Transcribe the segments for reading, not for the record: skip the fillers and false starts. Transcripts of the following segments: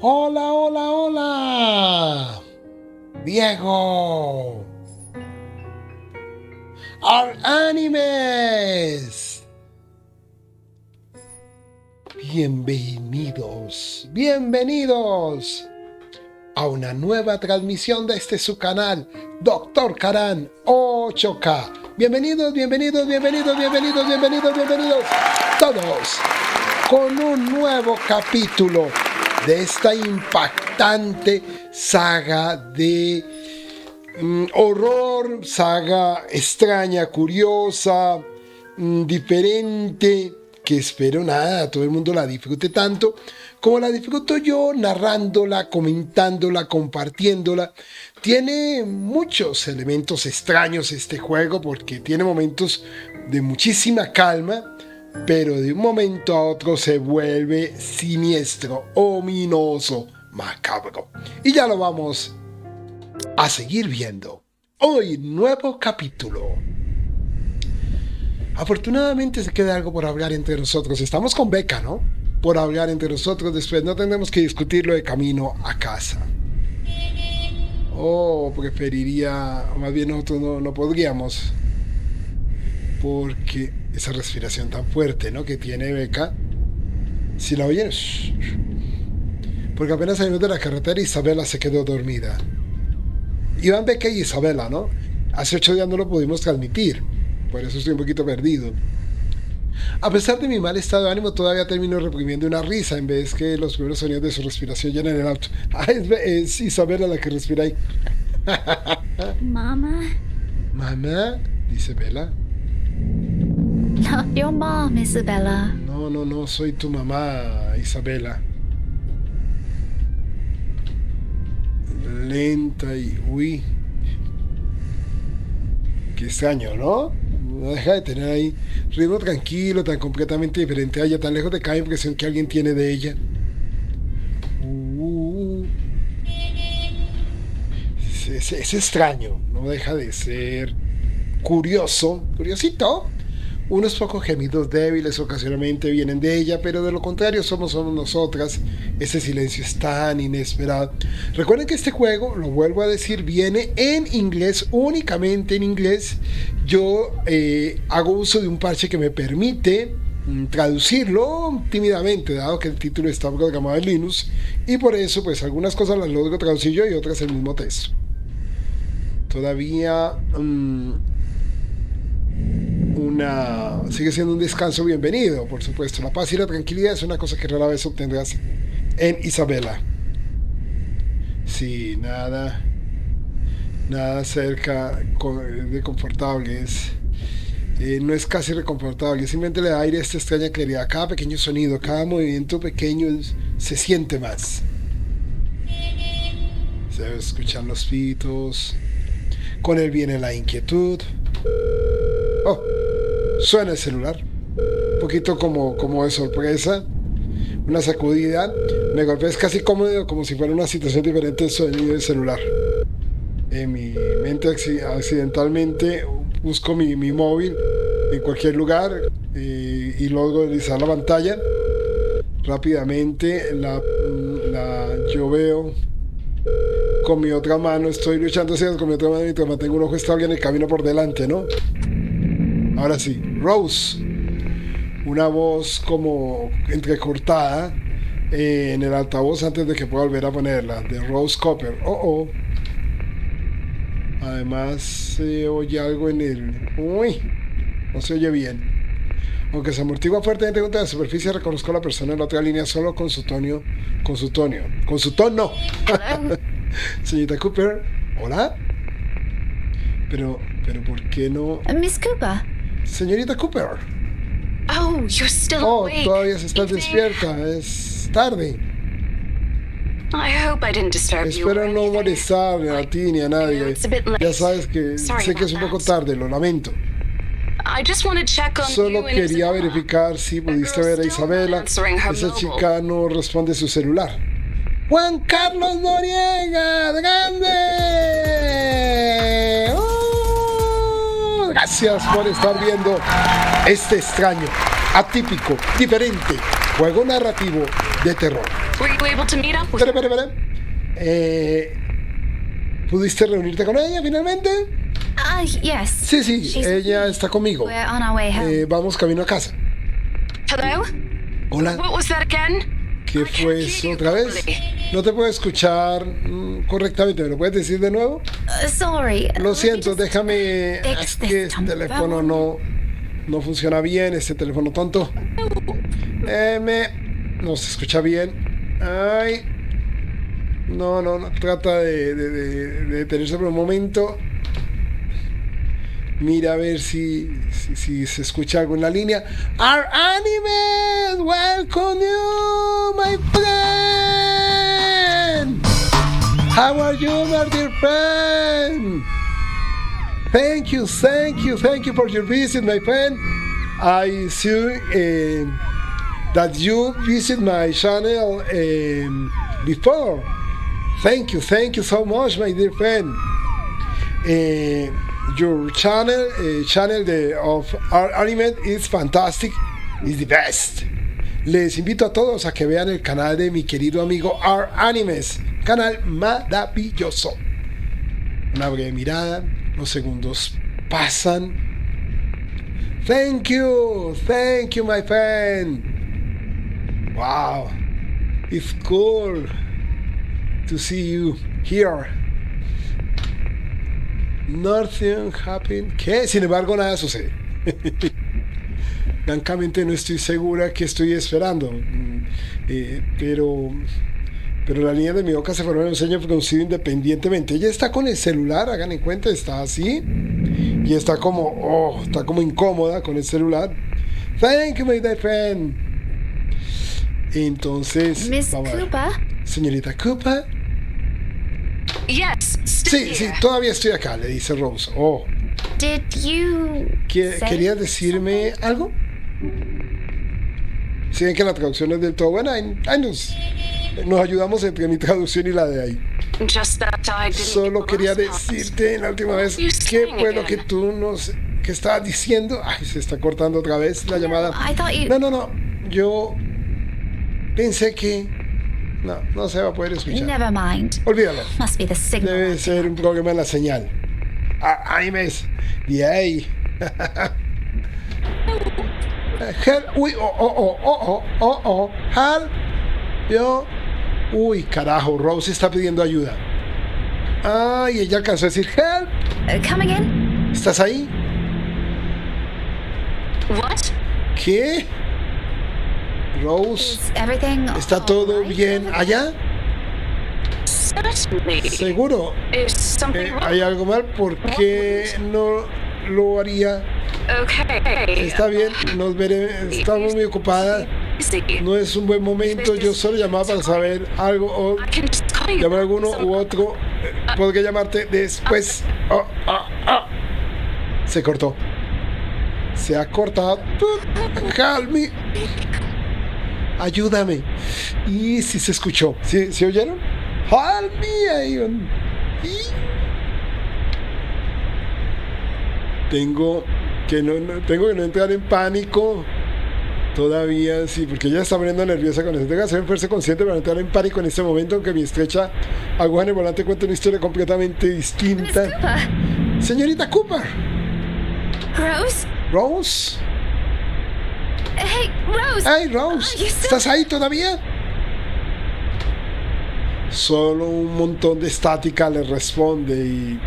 Hola, hola, hola. Diego. Our Animes. Bienvenidos a una nueva transmisión de su canal, Dr. Karan 8K. Bienvenidos todos con un nuevo capítulo de esta impactante saga de horror, saga extraña, curiosa, diferente, que espero todo el mundo la disfrute tanto como la disfruto yo, narrándola, comentándola, compartiéndola. Tiene muchos elementos extraños este juego porque tiene momentos de muchísima calma, pero de un momento a otro se vuelve siniestro, ominoso, macabro. Y ya lo vamos a seguir viendo. Hoy, nuevo capítulo. Afortunadamente se queda algo por hablar entre nosotros. Estamos con Beca, ¿no? Por hablar entre nosotros. Después no tendremos que discutirlo de camino a casa. Preferiría, o más bien nosotros no podríamos, porque esa respiración tan fuerte, ¿no?, que tiene Beca, si la oyen, porque apenas salimos de la carretera, Isabela se quedó dormida. Iban Beca y Isabela, ¿no? Hace 8 días no lo pudimos transmitir, por eso estoy un poquito perdido. A pesar de mi mal estado de ánimo, todavía termino reprimiendo una risa en vez que los primeros sonidos de su respiración llenan el auto. Es Isabela la que respira ahí. Mama? ¿Mamá? Dice Bella. Not your mom, Isabella. No, soy tu mamá, Isabela. Lenta y... Uy. Qué extraño, ¿no? No deja de tener ahí ritmo tranquilo, tan completamente diferente a ella, tan lejos de cada impresión que alguien tiene de ella. Es extraño, no deja de ser curiosito. Unos pocos gemidos débiles ocasionalmente vienen de ella, pero de lo contrario somos nosotras. Ese silencio es tan inesperado. Recuerden que este juego, lo vuelvo a decir, viene en inglés, únicamente en inglés. Yo hago uso de un parche que me permite traducirlo tímidamente, dado que el título está programado en Linux, y por eso pues algunas cosas las logro traducir yo y otras el mismo texto. Todavía sigue siendo un descanso bienvenido, por supuesto. La paz y la tranquilidad es una cosa que rara vez obtendrás en Isabela. Sí, nada cerca de confortable. No es casi reconfortable, simplemente le da aire a esta extraña claridad. Cada pequeño sonido, cada movimiento pequeño se siente más. Se escuchan los pitos. Con él viene la inquietud. Suena el celular. Un poquito como de sorpresa. Una sacudida. Me golpea, es casi cómodo, como si fuera una situación diferente del sonido del celular. En mi mente accidentalmente busco mi móvil en cualquier lugar y luego deslizar la pantalla. Rápidamente yo veo con mi otra mano, estoy luchando con mi otra mano mientras mantengo un ojo estable en el camino por delante, ¿no? Ahora sí, Rose, una voz como entrecortada en el altavoz antes de que pueda volver a ponerla, de Rose Copper. Además se oye algo en el... Uy, no se oye bien. Aunque se amortigua fuertemente contra la superficie, reconozco a la persona en la otra línea solo con su tono. Señorita Cooper, ¿hola? Pero ¿por qué no? Miss Cooper. Señorita Cooper. Oh, you're still awake. Todavía estás despierta, es tarde. I hope I didn't disturb you. Espero no molestarle a ti ni a nadie. Ya sabes que sé que es un poco tarde, lo lamento. Solo quería verificar si pudiste ver a Isabela. Esa chica no responde su celular. Juan Carlos Noriega, grande. Gracias por estar viendo este extraño, atípico, diferente, juego narrativo de terror. Were you able to meet up with Espera. ¿Pudiste reunirte con ella finalmente? Yes. Sí, She's- ella está conmigo. We're on our way home. Vamos camino a casa. Hello? Hola, What was that again? ¿qué fue eso otra vez? No te puedo escuchar correctamente, ¿me lo puedes decir de nuevo? Sorry. Lo let me siento, just- déjame. fix Es this que este dumb teléfono phone. no funciona bien, este teléfono tonto. No se escucha bien. Ay. No, trata de detenerse por un momento. Mira a ver si se escucha algo en la línea. Our Animes, welcome you, my friend. How are you, my dear friend? Thank you for your visit, my friend. I see that you visit my channel before. Thank you so much, my dear friend. Your channel of our anime is fantastic, is the best. Les invito a todos a que vean el canal de mi querido amigo Our Animes, canal maravilloso. Una breve mirada, los segundos pasan. Thank you, my friend. Wow, it's cool to see you here. Nothing happened. ¿Qué? Sin embargo, nada sucede. Francamente no estoy segura qué estoy esperando. Pero la línea de mi boca se formó en un sueño producido independientemente. Ella está con el celular, hagan en cuenta, está así. Y está como incómoda con el celular. Thank you, my dear friend. Entonces, Miss vamos a ver. Cooper? Señorita Cooper. Yes, still Sí, here. todavía estoy acá, le dice Rose. Oh, Did you say ¿querías decirme algo? Si ven que la traducción no es del todo buena, ahí nos ayudamos entre mi traducción y la de ahí. Just that I didn't Solo get quería lost. decirte la última vez You qué saying fue lo que again? tú que estabas diciendo. Ay, se está cortando otra vez la llamada. I thought you... No. Yo pensé que no se va a poder escuchar. Never mind. Olvídalo. Must be the signal. Debe ser un problema en la señal. Animes. Yay. Help. Uy, Help. Yo. Uy, carajo. Rose está pidiendo ayuda. Ay, ella alcanzó a decir help. Coming in? ¿Estás ahí? What? ¿Qué? Rose, Is everything ¿está todo all right bien over allá? Certainly. ¿Seguro? Is something wrong? ¿Hay algo mal? ¿Por qué no lo haría? Okay. Está bien, nos veremos. Estamos muy ocupadas. Easy. No es un buen momento. Yo solo llamaba para saber algo o I can just call you. llamar a alguno u otro. Podría llamarte después. Se cortó. Se ha cortado. Help me. Ayúdame. Y si se escuchó. ¿Sí oyeron? Help me. Tengo que no entrar en pánico. Todavía sí, porque ella está poniendo nerviosa con eso. Tengo que hacer fuerza consciente para no entrar en pánico en este momento, aunque mi estrecha aguja en el volante cuenta una historia completamente Miss distinta. Cooper? Señorita Cooper. Rose? Rose. Hey, Rose! Hey, Rose. You still- ¿Estás ahí todavía? Solo un montón de estática le responde y...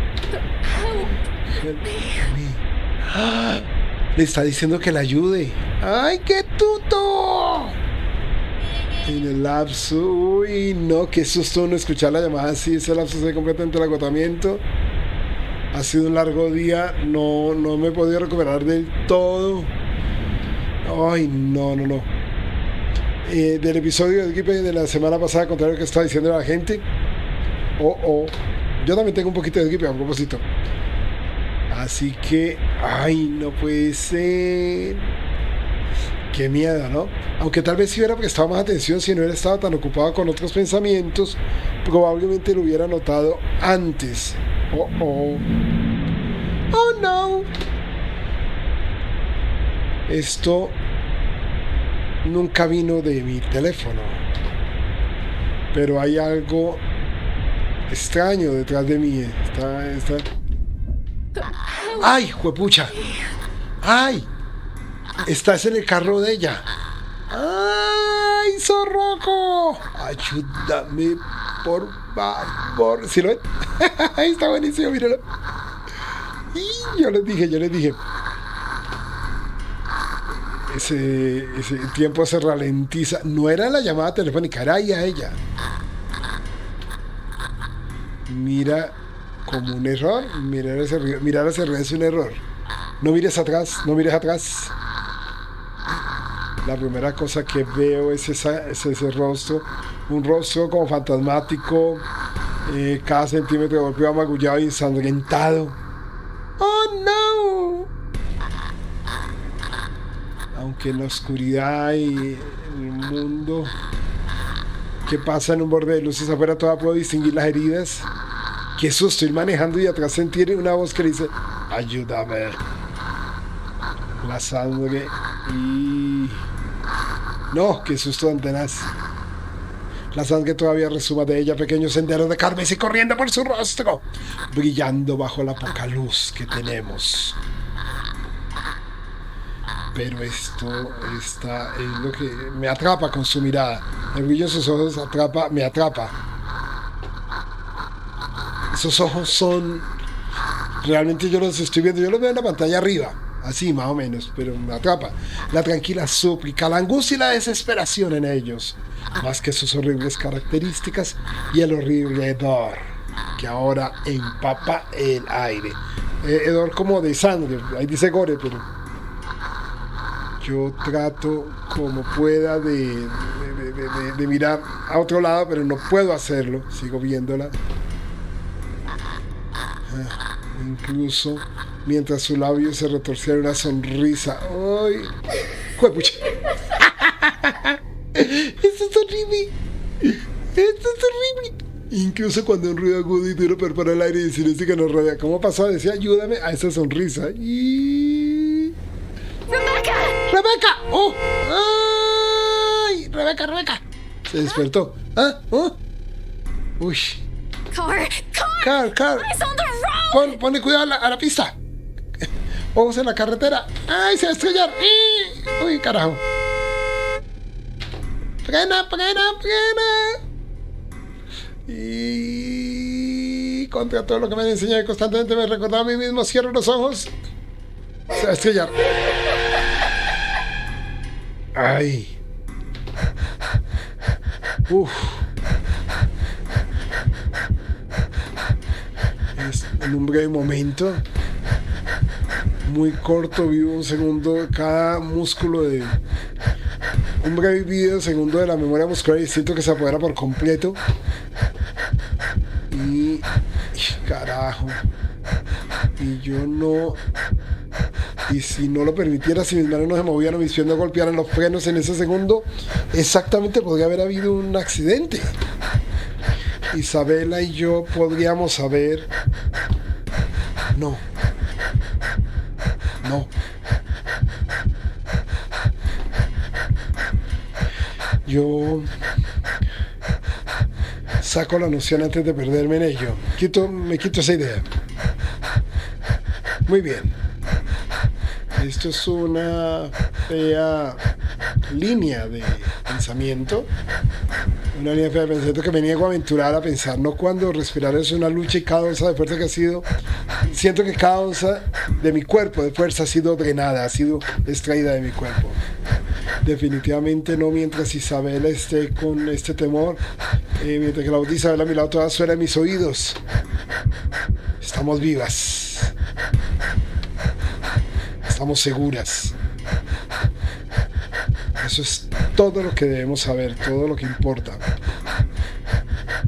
¡Ah! Le está diciendo que le ayude. ¡Ay, qué tuto! En el lapso... Uy, no, qué susto no escuchar la llamada así. Ese lapso se ve completamente el agotamiento. Ha sido un largo día. No me he podido recuperar del todo. Ay, no. Del episodio de Wikipedia de la semana pasada, contrario a lo que estaba diciendo la gente. Yo también tengo un poquito de Wikipedia a propósito. Así que, ay, no puede ser. Qué miedo, ¿no? Aunque tal vez si hubiera prestado más atención, si no hubiera estado tan ocupado con otros pensamientos, probablemente lo hubiera notado antes. Oh, no. Esto nunca vino de mi teléfono. Pero hay algo extraño detrás de mí. Está... ¡Ay, juepucha! ¡Ay! Estás en el carro de ella. ¡Ay, zorroco! Ayúdame, por favor. ¿Sí lo ven? Está buenísimo, míralo. Y yo les dije. Ese tiempo se ralentiza. No era la llamada telefónica, era ahí a ella. Mira como un error. Mirar hacia arriba es un error. No mires atrás, no mires atrás. La primera cosa que veo es ese rostro. Un rostro como fantasmático. Cada centímetro de golpe magullado y ensangrentado. ¡Oh, no! Aunque en la oscuridad y el mundo que pasa en un borde de luces afuera todavía puedo distinguir las heridas. Qué susto, ir manejando y atrás sentir una voz que dice: ayúdame. La sangre y... no, qué susto tan tenaz. La sangre todavía resuma de ella, pequeños senderos de carmesí corriendo por su rostro, brillando bajo la poca luz que tenemos. Pero esto es lo que me atrapa con su mirada. El brillo en sus ojos me atrapa. Esos ojos son... realmente yo los estoy viendo, yo los veo en la pantalla arriba, así más o menos, pero me atrapa. La tranquila súplica, la angustia y la desesperación en ellos, más que sus horribles características y el horrible hedor que ahora empapa el aire. Hedor como de sangre, ahí dice gore, pero yo trato como pueda de mirar a otro lado, pero no puedo hacerlo, sigo viéndola. Incluso mientras su labio se retorcía en una sonrisa. ¡Ay! ¡Juepucha! ¡Esto es horrible! ¡Esto es horrible! Incluso cuando un ruido agudo y duro perpara el aire y el silencio que nos rodea. ¿Cómo pasó? Decía: ayúdame a esa sonrisa. Y... Rebecca! ¡Rebeca! ¡Oh! ¡Ay! ¡Rebeca! Se despertó. ¿Ah? ¿Oh? ¡Uy! Car. Eyes on the road! Ponle cuidado a la pista. Ojos en la carretera. ¡Ay, se va a estrellar! ¡Uy, carajo! ¡Frena! Y contra todo lo que me han enseñado y constantemente me recordaba a mí mismo, cierro los ojos. Se va a estrellar. ¡Ay! ¡Uf! En un breve momento, muy corto, vivo un segundo, cada músculo de un breve video segundo de la memoria muscular y siento que se apodera por completo. Y carajo, y yo no, y si no lo permitiera, si mis manos no se movían o mis pies no golpearan los frenos en ese segundo, exactamente podría haber habido un accidente. Isabela y yo podríamos haber... No. Yo saco la noción antes de perderme en ello. Me quito esa idea. Muy bien. Esto es una fea línea de pensamiento. Una línea de pensamiento que me niego a aventurar a pensar. No cuando respirar es una lucha y cada onza de fuerza que ha sido... Siento que cada onza de mi cuerpo de fuerza ha sido drenada, ha sido extraída de mi cuerpo. Definitivamente no mientras Isabela esté con este temor. Mientras que la voz de Isabela a mi lado toda suena en mis oídos. Estamos vivas. Estamos seguras. Eso es todo lo que debemos saber, todo lo que importa.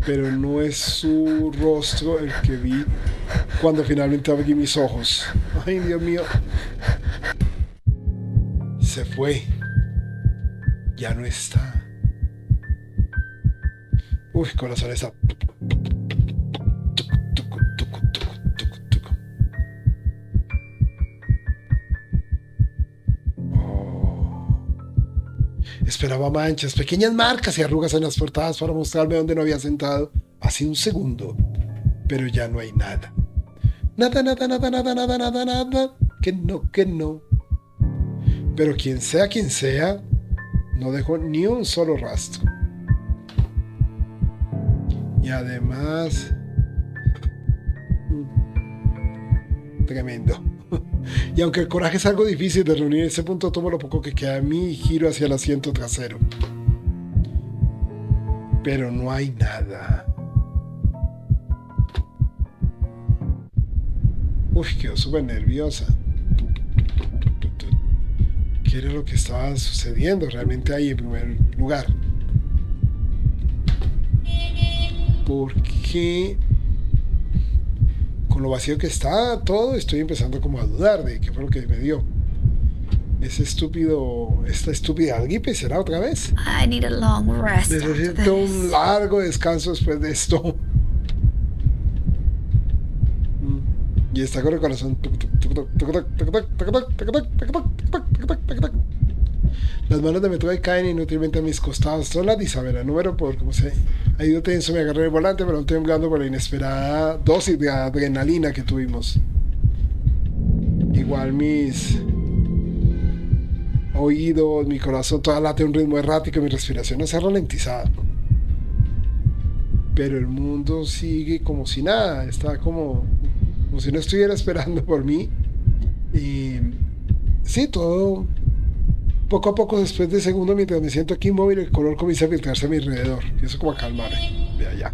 Pero no es su rostro el que vi cuando finalmente abrí mis ojos. Ay, Dios mío. Se fue. Ya no está. Uy, corazón está. esperaba manchas, pequeñas marcas y arrugas en las portadas para mostrarme dónde no había sentado hace un segundo. Pero ya no hay nada. Nada, nada, nada, nada, nada, nada, nada. Que no, que no. Pero quien sea, no dejó ni un solo rastro. Y además... Tremendo. Y aunque el coraje es algo difícil de reunir, en ese punto tomo lo poco que queda de mí y giro hacia el asiento trasero. Pero no hay nada. Uy, quedó súper nerviosa. ¿Qué era lo que estaba sucediendo realmente ahí en primer lugar? Porque con lo vacío que está todo, estoy empezando como a dudar de qué fue lo que me dio. Esta estúpida gripe será otra vez. I need a long rest. Necesito un largo descanso después de esto. Y está con el corazón. Las manos de Metroid caen inútilmente a mis costados. Son las de Isabela, número por como se ha ido tenso. Me agarré el volante, pero estoy temblando por la inesperada dosis de adrenalina que tuvimos. Igual mis oídos, mi corazón, toda late a un ritmo errático y mi respiración no se ha ralentizado. Pero el mundo sigue como si nada, está como si no estuviera esperando por mí. Y sí, todo poco a poco, después de segundos, mientras me siento aquí inmóvil, el color comienza a filtrarse a mi alrededor. Empiezo como a calmarme de allá.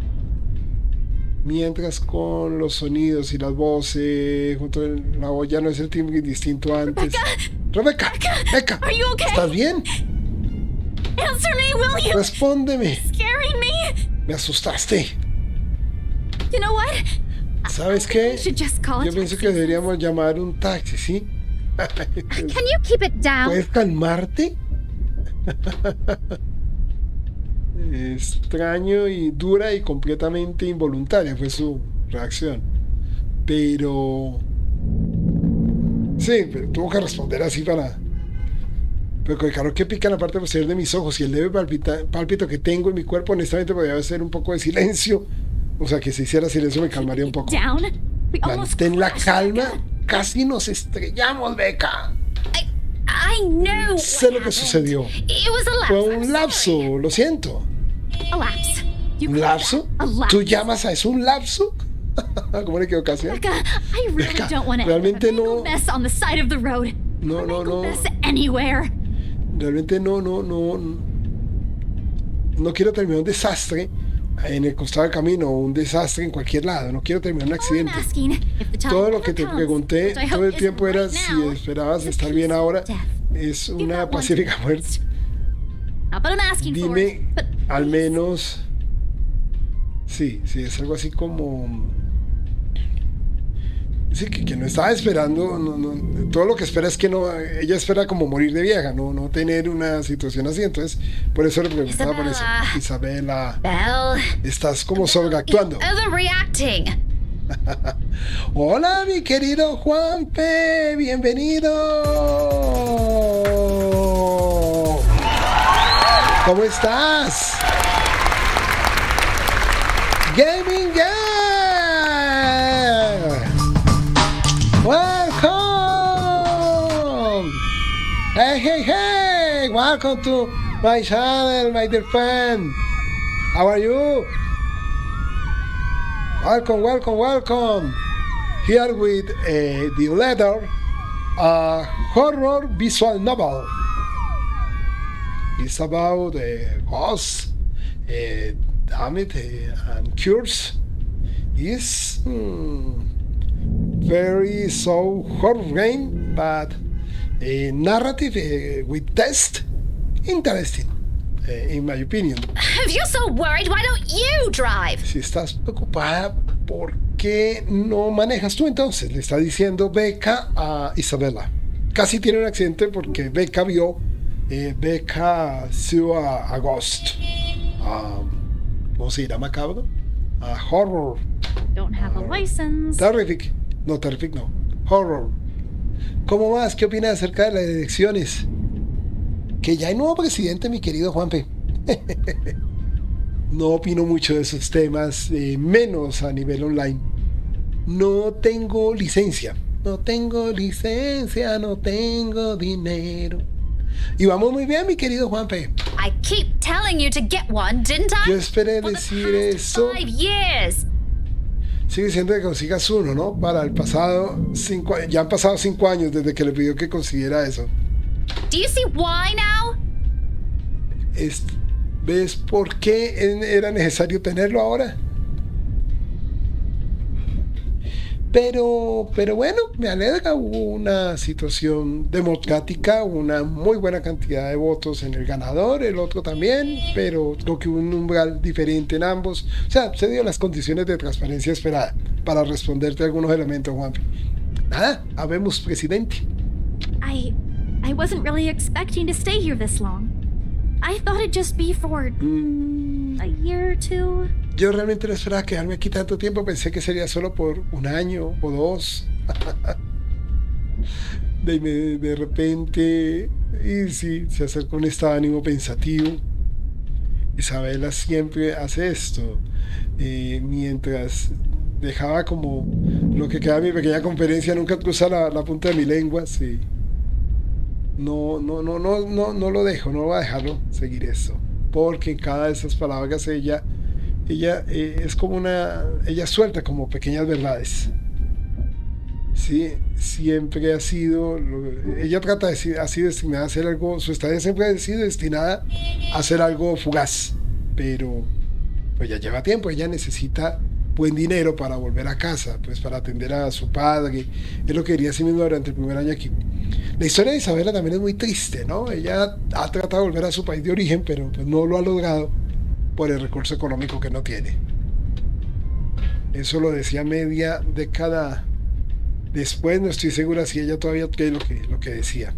Mientras con los sonidos y las voces, junto a la voz ya no es el timbre distinto antes. Rebecca, Are you okay? ¿estás bien? Answer me, will you? Respóndeme. Scaring me. Me asustaste. You know what? ¿Sabes qué? We should just call a Yo pienso taxi. que deberíamos llamar un taxi, ¿sí? Can you keep it down? ¿Puedes calmarte? Extraño y dura y completamente involuntaria fue su reacción. Pero... sí, pero tuvo que responder así para... pero con el calor que pica en la parte posterior de mis ojos y el leve pálpito que tengo en mi cuerpo, honestamente podría hacer un poco de silencio. O sea, que si hiciera silencio me calmaría un poco. Down. We almost Mantén la crashed. calma. Casi nos estrellamos, Becca. I knew. Sé what lo que happened. sucedió. It was a lapse. Fue I'm un sorry. lapso, lo siento. A lapse. You ¿Un call lapso? that a lapse? ¿Tú llamas a eso un lapso? ¿Cómo le equivocación? Becca, I really Becca, don't want to realmente end up no- a mess on the side of the road. No, A no, no. mess anywhere. Realmente no quiero terminar un desastre en el costado del camino o un desastre en cualquier lado. No quiero terminar un All I'm accidente. asking, if the time Todo lo ever que te comes, pregunté which I todo hope el tiempo isn't era right si now, esperabas is a estar bien peaceful ahora. death. Es Give una that one pacífica first. muerte. Not that I'm asking for Dime it, but al please. menos... Sí, es algo así como... sí, que no estaba esperando, todo lo que espera es que no, ella espera como morir de vieja, no tener una situación así, entonces por eso le preguntaba por eso. Isabela, Belle, estás como sobreactuando. overreacting. Hola, mi querido Juanpe, bienvenido. ¿Cómo estás? Gaming Gang. Welcome! Hey! Welcome to my channel, my dear friend. How are you? Welcome. Here with the letter, a horror visual novel. It's about ghosts, damage, and cures. It's very so horror game, but narrative with test, interesting, in my opinion. If you're so worried, why don't you drive? Si estás preocupada, ¿por qué no manejas tú entonces? Le está diciendo Becca a Isabela. Casi tiene un accidente porque Becca vio a Ghost. ¿Cómo se dirá macabro? A horror. Don't have a license. Terrific. No, terrific no. Horror. ¿Cómo vas? ¿Qué opinas acerca de las elecciones? Que ya hay nuevo presidente, mi querido Juanpe. No opino mucho de esos temas, menos a nivel online. No tengo licencia. No tengo licencia, no tengo dinero. Y vamos muy bien, mi querido Juanpe. I keep telling you to get one, didn't I? Yo esperé For the decir past eso. 5 years. Sigue diciendo que consigas uno, ¿no? Para el pasado 5 años. Ya han pasado 5 años desde que le pidió que consiguiera eso. Do you see why now? ¿Ves por qué era necesario tenerlo ahora? Pero bueno, me alegra, hubo una situación democrática, una muy buena cantidad de votos en el ganador, el otro también, pero creo que hubo un umbral diferente en ambos. O sea, se dio las condiciones de transparencia esperada para responderte a algunos elementos, Juan. Nada, habemos presidente. I wasn't really expecting to stay here this long. I thought it'd just be for a year or two. Yo realmente no esperaba quedarme aquí tanto tiempo, pensé que sería solo por 1 año o 2. De repente, y sí, se acerca un estado de ánimo pensativo. Isabela siempre hace esto, mientras dejaba como lo que queda de mi pequeña conferencia, nunca cruza la punta de mi lengua, sí. No lo dejo, no voy a dejarlo seguir esto, porque en cada de esas palabras ella es como ella suelta como pequeñas verdades. Sí, siempre ha sido, ella trata de ser así destinada a hacer algo, su estadía siempre ha sido destinada a hacer algo fugaz, pero pues ya lleva tiempo, ella necesita buen dinero para volver a casa, pues para atender a su padre, es lo que quería así mismo durante el primer año aquí. La historia de Isabela también es muy triste, ¿no? Ella ha tratado de volver a su país de origen, pero pues no lo ha logrado por el recurso económico que no tiene. Eso lo decía media década después, no estoy segura si ella todavía cree lo que decía.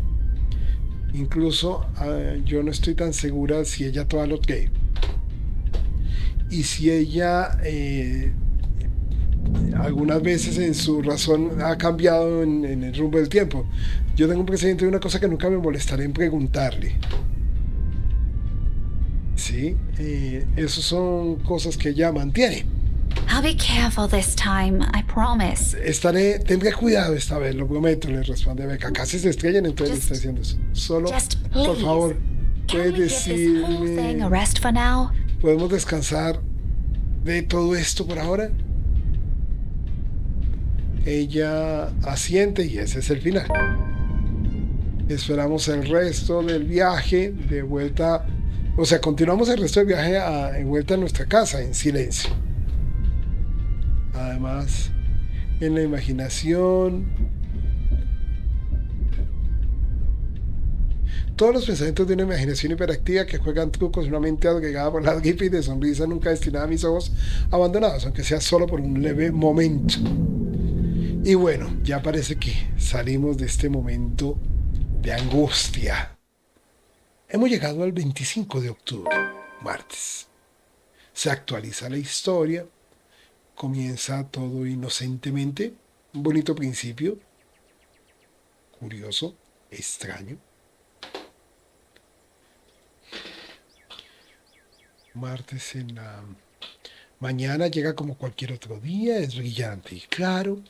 Incluso yo no estoy tan segura si ella todavía lo cree. Y si ella algunas veces en su razón ha cambiado en el rumbo del tiempo. Yo tengo un precedente de una cosa que nunca me molestaré en preguntarle. Sí, esas son cosas que ella mantiene. I'll be careful this time, I promise. Tendré cuidado esta vez, lo prometo, le responde Becca. Casi se estrellan, entonces le está diciendo eso. Solo, por favor, puedes decirme, rest for now? ¿podemos descansar de todo esto por ahora? Ella asiente y ese es el final. Esperamos el resto del viaje de vuelta, o sea, continuamos el resto del viaje en vuelta a nuestra casa en silencio. Además, en la imaginación, todos los pensamientos de una imaginación hiperactiva que juegan trucos, una mente agregada por la gripe y de sonrisa nunca destinada a mis ojos abandonados, aunque sea solo por un leve momento. Y bueno, ya parece que salimos de este momento de angustia. Hemos llegado al 25 de octubre, martes. Se actualiza la historia. Comienza todo inocentemente. Un bonito principio. Curioso, extraño. Martes en la mañana llega como cualquier otro día. Es brillante y claro.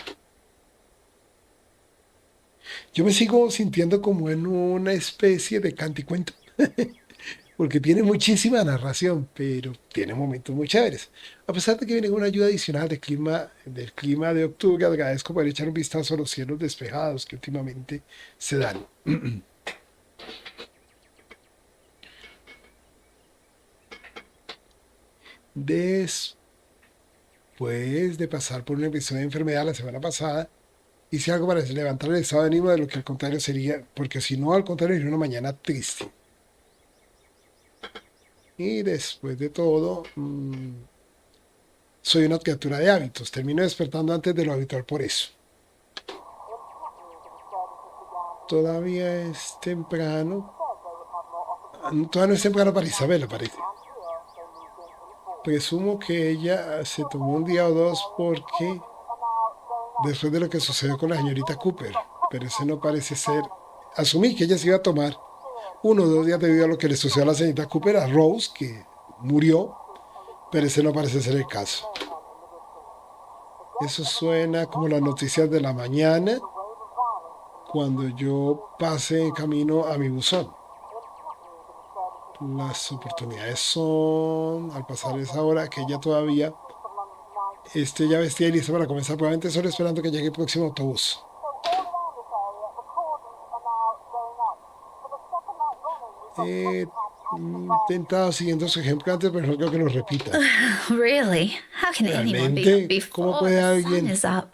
Yo me sigo sintiendo como en una especie de canticuento, porque tiene muchísima narración, pero tiene momentos muy chéveres. A pesar de que viene una ayuda adicional del clima de octubre, agradezco por echar un vistazo a los cielos despejados que últimamente se dan. Después de pasar por un episodio de enfermedad la semana pasada, hice algo para levantar el estado de ánimo de lo que al contrario sería, porque si no, al contrario, sería una mañana triste. Y después de todo, soy una criatura de hábitos. Termino despertando antes de lo habitual por eso. Todavía es temprano. Todavía no es temprano para Isabela, parece. Presumo que ella se tomó un día o dos porque después de lo que sucedió con la señorita Cooper, pero ese no parece ser. Asumí que ella se iba a tomar 1 o 2 días debido a lo que le sucedió a la señorita Cooper, a Rose, que murió, pero ese no parece ser el caso. Eso suena como las noticias de la mañana cuando yo pase en camino a mi buzón. Las oportunidades son, al pasar esa hora, que ella todavía esté ya vestida y lista para comenzar, probablemente solo esperando que llegue el próximo autobús. He intentado siguiendo su ejemplo antes, pero no creo que lo repita. Really? How can anyone be up Realmente, ¿cómo before puede the sun alguien is up?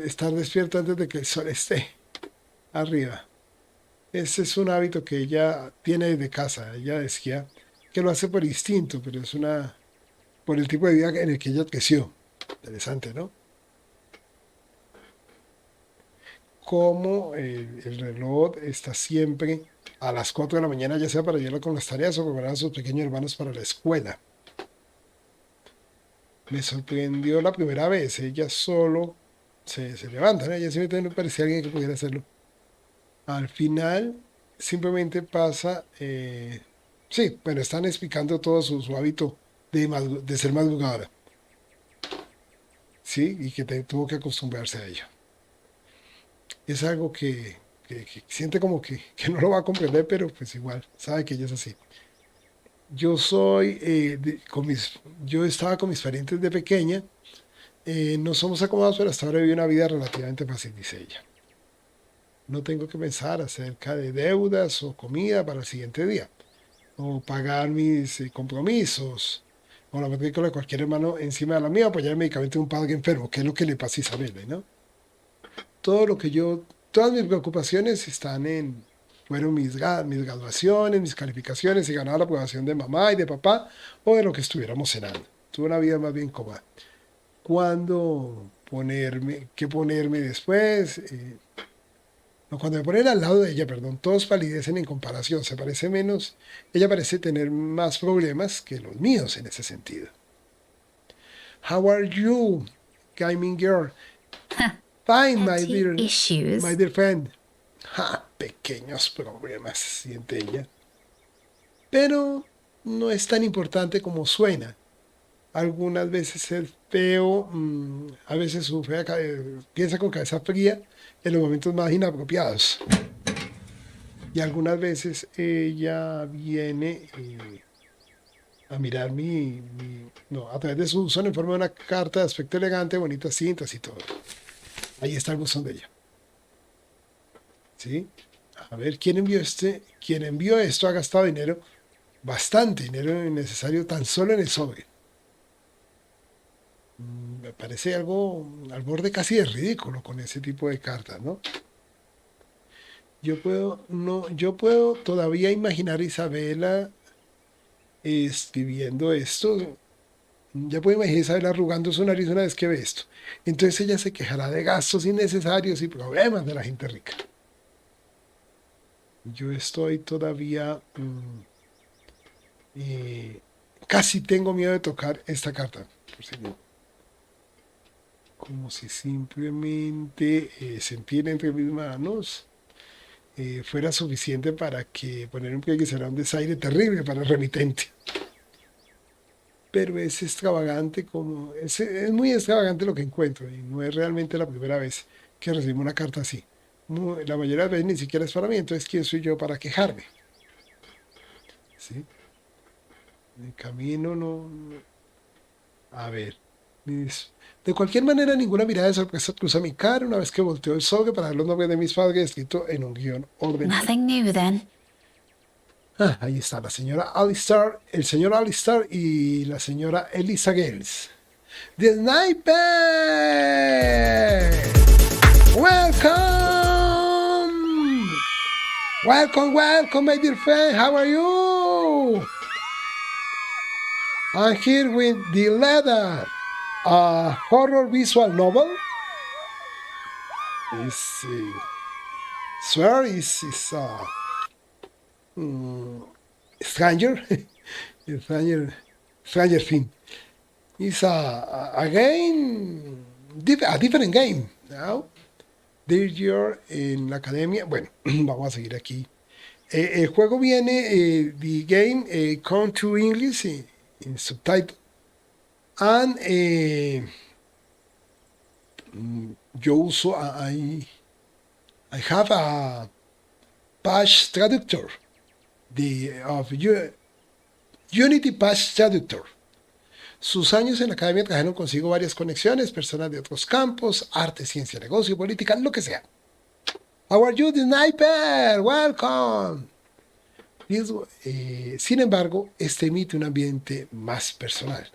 estar despierto antes de que el sol esté arriba? Ese es un hábito que ella tiene desde casa. Ella decía que lo hace por instinto, pero es por el tipo de vida en el que ella creció. Interesante, ¿no? Como el reloj está siempre a las 4 de la mañana, ya sea para ayudarla con las tareas o preparar a sus pequeños hermanos para la escuela. Me sorprendió la primera vez. Ella solo se levanta, ¿no? Ella simplemente no parecía alguien que pudiera hacerlo. Al final, simplemente pasa. Sí, bueno, están explicando todo su hábito de ser madrugadora. Sí, y que tuvo que acostumbrarse a ello. Es algo que siente como que no lo va a comprender, pero pues igual, sabe que ella es así. Yo soy, yo estaba con mis parientes de pequeña, no somos acomodados, pero hasta ahora vivo una vida relativamente fácil, dice ella. No tengo que pensar acerca de deudas o comida para el siguiente día, o pagar mis compromisos, o la matrícula de cualquier hermano encima de la mía, o apoyar el medicamento de un padre enfermo, que es lo que le pasa a Isabel, ¿no? Todo lo que todas mis preocupaciones fueron mis graduaciones, mis calificaciones, si ganaba la aprobación de mamá y de papá, o de lo que estuviéramos cenando. Tuve una vida más bien cómoda. ¿Qué ponerme después? No, cuando me ponen al lado de ella, perdón, todos palidecen en comparación, se parece menos, ella parece tener más problemas que los míos en ese sentido. How are you, gaming girl? Fine, Petty issues. my dear friend. Pequeños problemas, siente ella. Pero no es tan importante como suena. Algunas veces es feo, a veces piensa con cabeza fría en los momentos más inapropiados. Y algunas veces ella viene a mirar a través de su buzón en forma de una carta de aspecto elegante, bonitas cintas y todo. Ahí está el buzón de ella. ¿Sí? A ver, ¿quién envió esto ha gastado dinero, bastante dinero innecesario tan solo en el sobre. Me parece algo al borde casi de ridículo con ese tipo de cartas, ¿no? Yo puedo todavía imaginar a Isabela escribiendo esto. Ya puedo imaginar a Isabela arrugando su nariz una vez que ve esto. Entonces ella se quejará de gastos innecesarios y problemas de la gente rica. Yo estoy todavía casi tengo miedo de tocar esta carta. Como si simplemente sentir entre mis manos fuera suficiente para que poner un pie que será un desaire terrible para el remitente. Pero es extravagante, es muy extravagante lo que encuentro, y no es realmente la primera vez que recibo una carta así. La mayoría de veces ni siquiera es para mí, entonces ¿quién soy yo para quejarme? ¿Sí? El camino no. A ver. De cualquier manera, ninguna mirada de sorpresa cruza mi cara una vez que volteo el sobre para ver los nombres de mis padres escrito en un guión ordenado. Nothing new then. Ahí está la señora Alistar, el señor Alistar y la señora Elisa Gales. ¡The Sniper! ¡Welcome! Welcome, my dear friend. How are you? I'm here with The Letter, a horror visual novel. Swear is Stranger Thing. It's a game, a different game. Now, this year en la academia, bueno, vamos a seguir aquí El juego viene, the game come to English in subtitle. And yo uso, I have a Patch Traductor of Unity Patch Traductor. Sus años en la academia trajeron consigo varias conexiones, personas de otros campos, arte, ciencia, negocio, política, lo que sea. How are you, the sniper? Welcome. Sin embargo, este emite un ambiente más personal.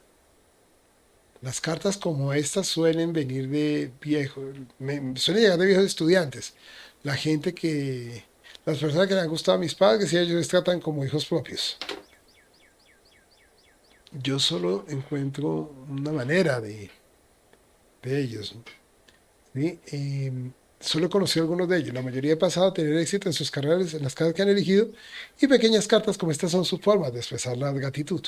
Las cartas como estas suelen venir de viejos, suelen llegar de viejos estudiantes. Las personas que le han gustado a mis padres, y ellos les tratan como hijos propios. Yo solo encuentro una manera de ellos. ¿Sí? Solo conocí a algunos de ellos. La mayoría ha pasado a tener éxito en sus carreras, en las carreras que han elegido, y pequeñas cartas como estas son su forma de expresar la gratitud.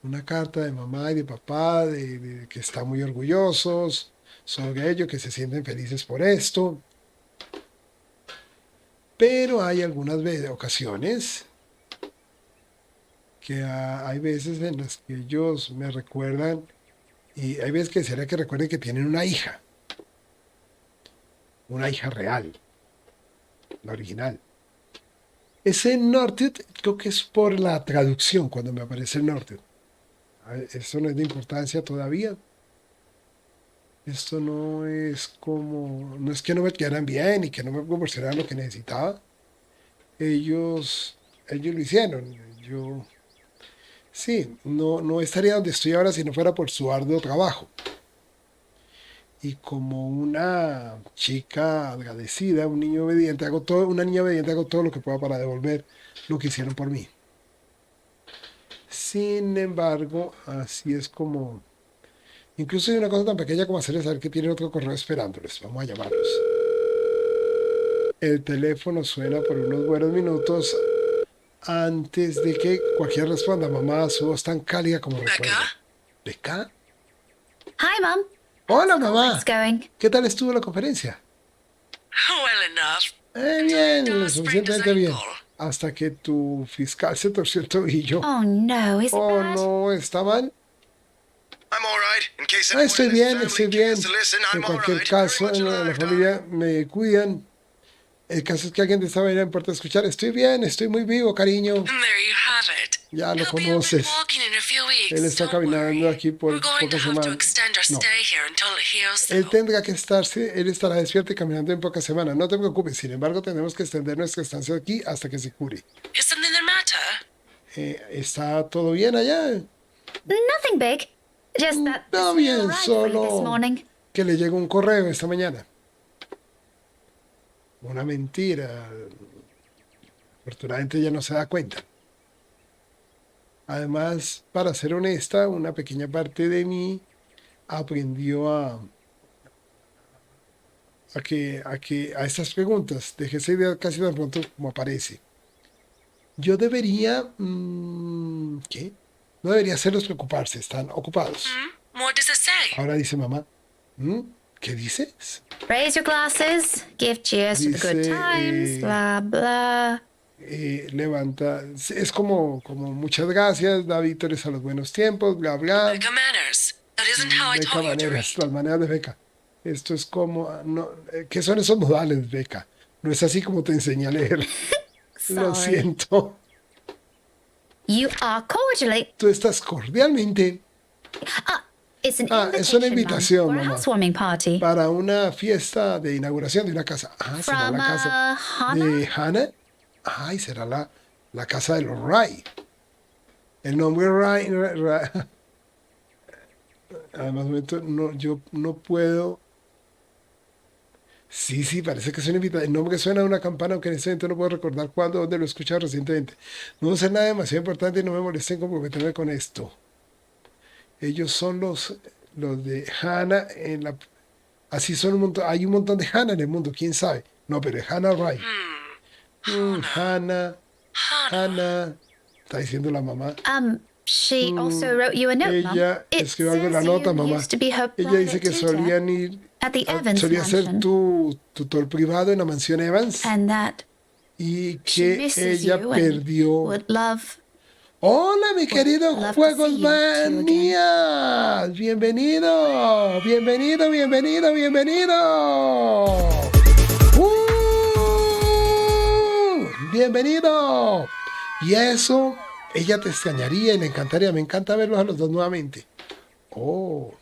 Una carta de mamá y de papá de que están muy orgullosos sobre ello, que se sienten felices por esto. Pero hay algunas ocasiones que hay veces en las que ellos me recuerdan, y hay veces que será que recuerden que tienen una hija real, la original. Ese Norted creo que es por la traducción cuando me aparece el Norted. Esto no es de importancia todavía. Esto no es que no me quedaran bien y que no me proporcionaran lo que necesitaba. Ellos lo hicieron. Sí, no estaría donde estoy ahora si no fuera por su arduo trabajo. Y como una chica agradecida, una niña obediente, hago todo lo que pueda para devolver lo que hicieron por mí. Sin embargo, así es como... Incluso hay una cosa tan pequeña como hacerles saber que tienen otro correo esperándoles. Vamos a llamarlos. El teléfono suena por unos buenos minutos antes de que cualquiera responda. Mamá, su voz tan cálida como recuerdo. ¿Becca? Hi, Mom. Hola, mamá. How's it going? ¿Qué tal estuvo la conferencia? Well enough. Bien, lo suficientemente bien. Hasta que tu fiscal se torció el tobillo. Oh no, is it Oh, bad? no, ¿está mal? I'm all right. In case anyone Estoy in this bien, family estoy bien. cares to listen, En I'm all cualquier right. caso, Very en much la alive, familia me cuidan. El caso es que alguien de esta manera importa escuchar. Estoy bien, estoy muy vivo, cariño. And there you have it. Ya lo He'll be conoces. walking in a few weeks. Él está Don't caminando worry. aquí por We're going to pocas have to semanas. extend our No. stay here until it heals. Él tendrá que él estará despierto y caminando en pocas semanas. No te preocupes, sin embargo, tenemos que extender nuestra estancia aquí hasta que se cure. Is something the matter? ¿Está todo bien allá? Nothing big. Just that Todo this bien, mail arrived for you this solo morning. que le llegó un correo esta mañana. Una mentira. Afortunadamente ella no se da cuenta. Además, para ser honesta, una pequeña parte de mí aprendió a estas preguntas. Dejé esa idea casi tan pronto como aparece. Yo debería... ¿qué? No debería hacerlos preocuparse, están ocupados. What does it say? Ahora dice mamá. ¿Qué dices? Raise your glasses. Give cheers to the good Dice, times. Blah, blah. Levanta, es como muchas gracias, da víctores a los buenos tiempos, bla, bla. Becca manners. That isn't how I Beca taught you to read. maneras, las maneras de Beca. Esto es como, no, ¿qué son esos modales, Beca? No es así como te enseñé a leer. Lo Sorry. siento. You are cordially. Tú estás cordialmente It's an es una invitation, invitación, Mom, for a mamá. housewarming party. Para una fiesta de inauguración de una casa. Será From la casa Hannah? de Hannah. Ay, será la casa de los Ray. El nombre Ray. Además, yo no puedo. Sí, parece que es una invitación. El nombre suena a una campana, aunque en este momento no puedo recordar cuándo, dónde lo he escuchado recientemente. No voy a hacer nada demasiado importante y no me molesten en comprometerme con esto. Ellos son los de Hannah así son un montón. Hay un montón de Hannah en el mundo, quién sabe. No, pero es Hannah Ray. Hannah. Está diciendo la mamá. She also wrote you a note, Mom. Ella It escribió algo en la says nota, you mamá. used to be her Ella dice private que tutor solían ir, at the Evans solía ser mansion, tu tutor privado en la mansión Evans. and that y She que misses ella you and perdió. would love. Hola, mi querido love to Juegos see you two again. Manías. Bienvenido, bienvenido, bienvenido, bienvenido. Bienvenido. Y eso, ella te extrañaría y le encantaría. Me encanta verlos a los dos nuevamente. Oh.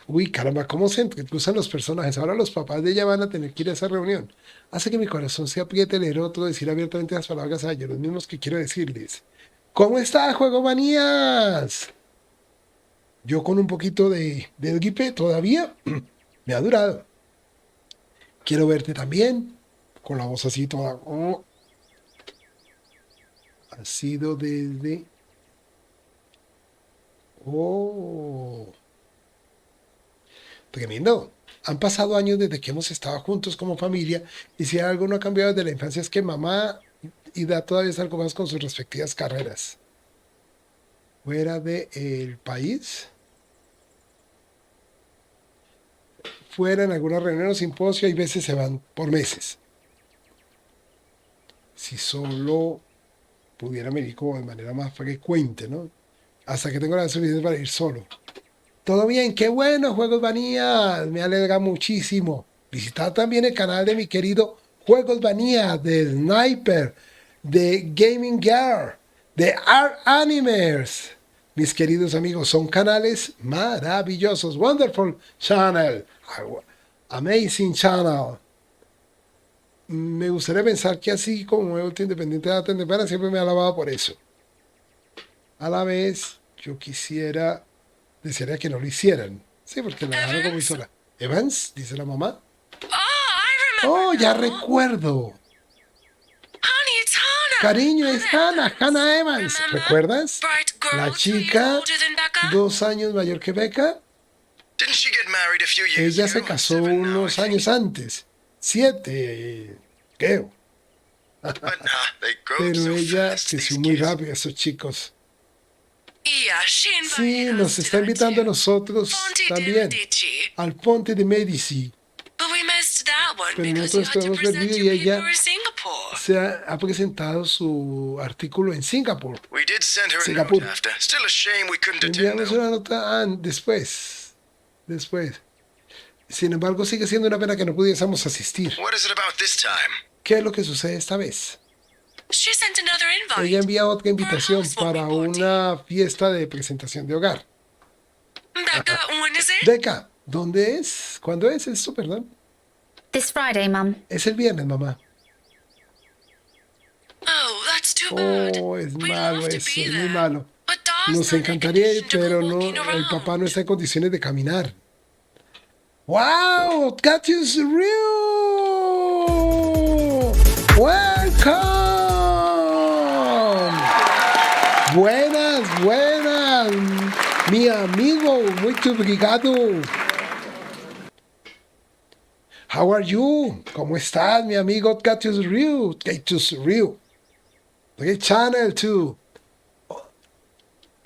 Uy, caramba, cómo se entrecruzan los personajes. Ahora los papás de ella van a tener que ir a esa reunión. Hace que mi corazón se apriete leer otro, decir abiertamente las palabras a ellos, los mismos que quiero decirles. ¿Cómo está, Juego Manías? Yo con un poquito de gripe todavía me ha durado. Quiero verte también, con la voz así toda. Ha sido desde. Oh. Tremendo. Han pasado años desde que hemos estado juntos como familia y si algo no ha cambiado desde la infancia es que mamá y Da todavía están ocupados con sus respectivas carreras. Fuera del país. Fuera en alguna reunión o simposio, hay veces se van por meses. Si solo pudiera venir como de manera más frecuente, ¿no? Hasta que tengo la suficiente para ir solo. Todo bien, qué bueno, Juegos Manías, me alegra muchísimo. Visitad también el canal de mi querido Juegos Manías, de Sniper, de Gaming Girl, de Art Animers. Mis queridos amigos, son canales maravillosos. Wonderful Channel, Amazing Channel. Me gustaría pensar que así como he vuelto independiente de la temprana, siempre me ha alabado por eso. A la vez, yo desearía que no lo hicieran. Sí, porque la dejaron como sola. ¿Evans? Dice la mamá. I remember. Oh, ya now. recuerdo. Honey, it's Hannah. Cariño, es Hannah Evans. Remember? ¿Recuerdas? Bright girl, La 2 years chica, older than Becca. 2 años mayor que Becca. Didn't she get married a few years Ella ago? se casó 7 now, unos I think. años antes. 7, creo. But they grow Pero so ella fast, these creció muy kids. rápido, esos chicos. Yeah, she Sí, invited us nos to está that invitando a too. nosotros Fonte también did she? al Ponte de Medici. But we missed that one Pero because you nosotros had to hemos present perdido your y ella paper in Singapore. se ha presentado su artículo en Singapur. We did send her a Singapur. note after. Still a shame we couldn't attend Enviamos though. una nota después. Sin embargo, sigue siendo una pena que no pudiésemos asistir. What is it about this time? ¿Qué es lo que sucede esta vez? She sent another invite. Ella envía otra invitación housewarming para party. una fiesta de presentación de hogar. Becca, when is it? Deca, ¿dónde es? ¿Cuándo es esto, perdón? This Friday, Mum. Es el viernes, mamá. Oh, that's too bad. Oh, es We'd malo love to eso, be es there. muy malo. But Dad's Nos not in encantaría ir, condition to pero go no, walking el papá no around. está en condiciones de caminar. ¡Wow! ¡Catius Ryu! ¡Welcome! Buenas, buenas, mi amigo, muito obrigado. How are you? ¿Cómo estás, mi amigo Catius Ryu? Catius Ryu. The channel too.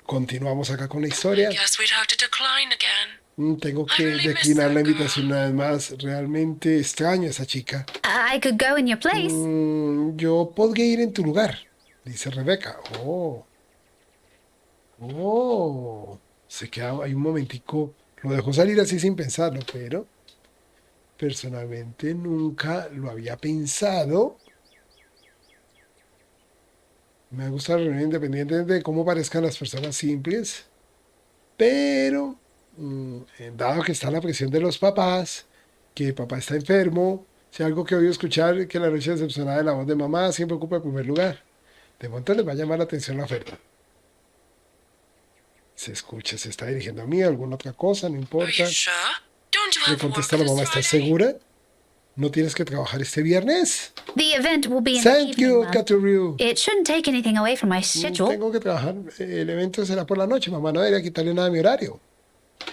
Continuamos acá con la historia. Guess we'd have to decline again. Tengo que declinar la invitación una vez más. Realmente extraño a esa chica. I could go in your place. Yo podría ir en tu lugar, dice Rebeca. Se queda ahí un momentico. Lo dejó salir así sin pensarlo, pero personalmente nunca lo había pensado. Me gusta la reunión independiente de cómo parezcan las personas simples, pero dado que está la presión de los papás, que papá está enfermo, si algo que he oído escuchar, que la noche decepcionada de la voz de mamá siempre ocupa el primer lugar, de momento les va a llamar la atención la oferta. Se escucha, se está dirigiendo a mí, alguna otra cosa, no Are importa. you sure? Don't you Le have work contesta la mamá, this ¿estás Friday? segura? ¿No tienes que trabajar este viernes? The event will be in the Thank evening, you, Mum. Katuryu. It shouldn't take anything away from my schedule. Tengo que trabajar, el evento será por la noche, mamá no debería quitarle nada a mi horario.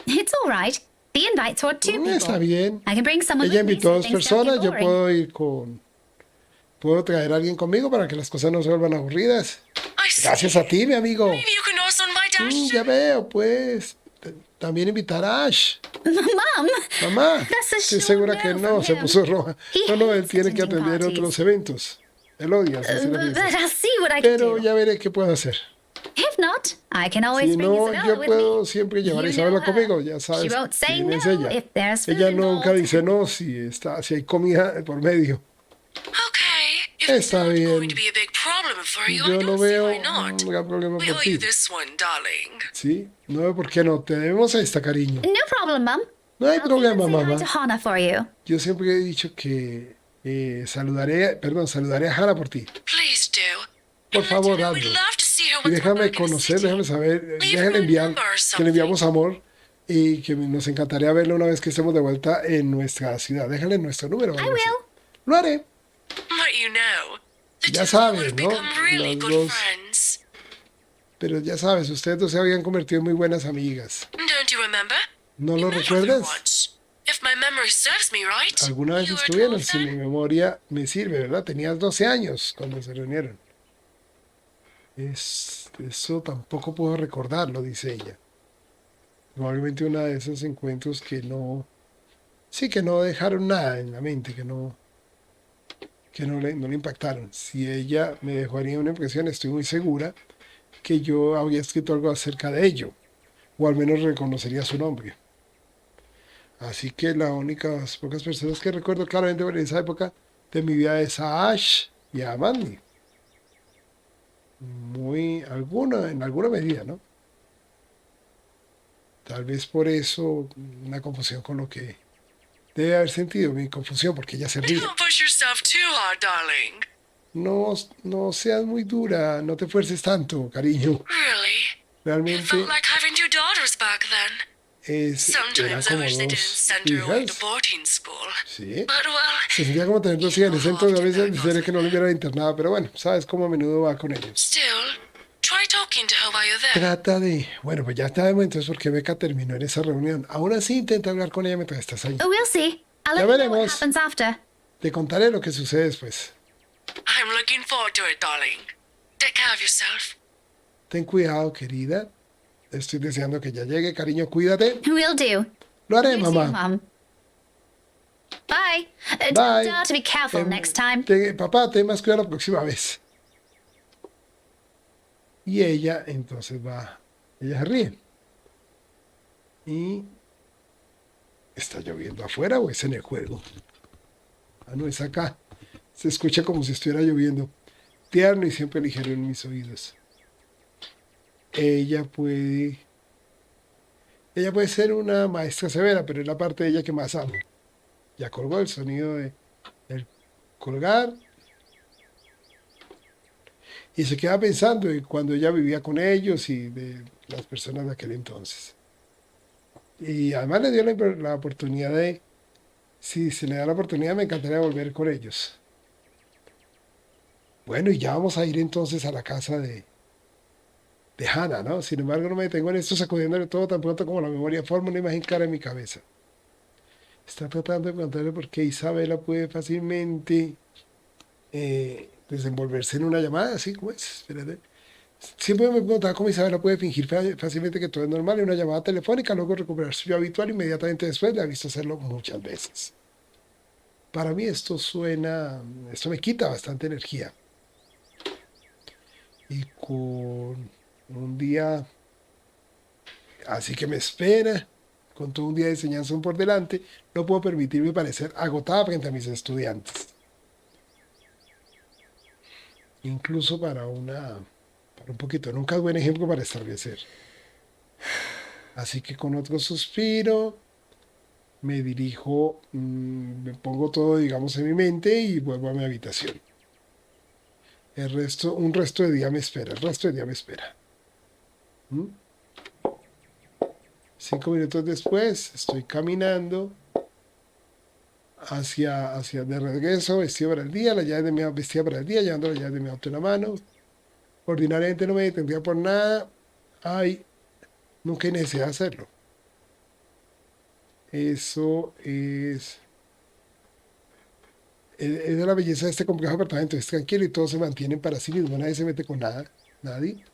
It's all right. The invite's for 2 people. Está bien. I can bring someone Ella with me invitó a so 2 things don't personas, get yo boring. puedo ir con... Puedo traer a alguien conmigo para que las cosas no se vuelvan aburridas. I see. Gracias a ti, mi amigo. Maybe you can also invite Ashton. Ya veo, pues. también invitar a Ash. Mum, Mamá, That's a estoy sure segura no que from no, se him. puso roja. He No, él hates tiene que attending atender parties. otros eventos. Él odia hacer but fiestas. I'll see what I can Pero do. ya veré qué puedo hacer. If not, I can always Si bring no, Isabella yo with puedo me. siempre llevar a You Isabela know her. conmigo, ya She sabes won't say quién no es ella. if there's food Ella nunca involved. dice no si hay comida por medio. Okay, if it's Está not bien. going to be a big problem for you, I Yo no don't see veo why not. un gran problema We por owe you ti. this one, darling. ¿Sí? No veo por qué no. Te debemos a esta, cariño. No problem, Mum. No hay I'll problema, even say hi mamá. to Hana for you. Yo siempre he dicho que saludaré a Hannah por ti. Please do. Por And let favor, her know we'd hazlo. love to see her Y once we're déjame back in the conocer, city. déjame saber, Leave déjame her a enviar number or que le something. enviamos amor y que nos encantaría verla una vez que estemos de vuelta en nuestra ciudad. Déjale nuestro número. o I algo así. will. Lo haré. But you know, the Ya two of them sabes, would ¿no? become really Los good dos. friends. Pero ya sabes, ustedes dos se habían convertido en muy buenas amigas. Don't you remember? ¿No You lo met with her recuerdas? once. If my memory serves me right. Alguna vez you were estuvieron, 12 si mi then? memoria me sirve, ¿verdad? Tenías 12 años cuando se reunieron. Eso tampoco puedo recordarlo, dice ella. Probablemente uno de esos encuentros que no... Sí, que no dejaron nada en la mente, que no le impactaron. Si ella me dejaría una impresión, estoy muy segura que yo había escrito algo acerca de ello, o al menos reconocería su nombre. Así que las únicas pocas personas que recuerdo claramente en esa época de mi vida es a Ash y a Mandy. En alguna medida, ¿no? Tal vez por eso una confusión con lo que debe haber sentido, mi confusión, porque ella se ríe. Don't push yourself too hard, darling. No seas muy dura, no te fuerces tanto, cariño. Really? It Realmente felt like having two daughters back then. eran Sometimes I como wish they didn't dos send her away to hijas. boarding school. Sí. But well, Se sentía como tener dos hijas en ese entonces, a veces desearía que no lo hubiera internado, pero bueno, sabes cómo a menudo va con ellos. still, try talking to her while you're there. Trata de... Bueno, pues ya sabemos entonces por qué Becca terminó en esa reunión. Aún así intenta hablar con ella mientras estás ahí. Oh, we'll see. I'll Ya let you know what veremos. happens after. Te contaré lo que sucede después. I'm looking forward to it, darling. Take care of yourself. Ten cuidado, querida. Estoy deseando que ya llegue, cariño, cuídate. Will do. Lo haré, You too, mamá. Mum. Bye. Bye. Tell Dad to be careful Ten- next time. Papá, ten más cuidado la próxima vez. Y ella entonces ella se ríe. Y ¿está lloviendo afuera o es en el juego? Ah, no, es acá. Se escucha como si estuviera lloviendo. Tierno y siempre ligero en mis oídos. Ella puede ser una maestra severa, pero es la parte de ella que más amo. Ya colgó el sonido del colgar. Y se queda pensando en cuando ella vivía con ellos y de las personas de aquel entonces. Y además le dio la oportunidad si se le da la oportunidad, me encantaría volver con ellos. Bueno, y ya vamos a ir entonces a la casa de Hannah, ¿no? Sin embargo, no me detengo en esto sacudiéndole todo tan pronto como la memoria forma una imagen clara en mi cabeza. Está tratando de preguntarle por qué Isabela puede fácilmente desenvolverse en una llamada, así como es. Espérate. Siempre me preguntaba cómo Isabela puede fingir fácilmente que todo es normal en una llamada telefónica, luego recuperar su yo habitual inmediatamente después. La he visto hacerlo muchas veces. Para mí esto me quita bastante energía. Y con un día así que me espera, con todo un día de enseñanza por delante, no puedo permitirme parecer agotada frente a mis estudiantes. Incluso para un poquito, nunca es buen ejemplo para establecer. Así que con otro suspiro, me dirijo, me pongo todo, digamos, en mi mente y vuelvo a mi habitación. Un resto de día me espera, el resto de día me espera. 5 minutos después, estoy caminando hacia de regreso, vestido para el día, vestida para el día, llevando las llaves de mi auto en la mano. Ordinariamente no me detendría por nada. Nunca hay necesidad de hacerlo. Eso es de la belleza de este complejo apartamento. Es tranquilo y todos se mantienen para sí mismos. Nadie se mete con nadie.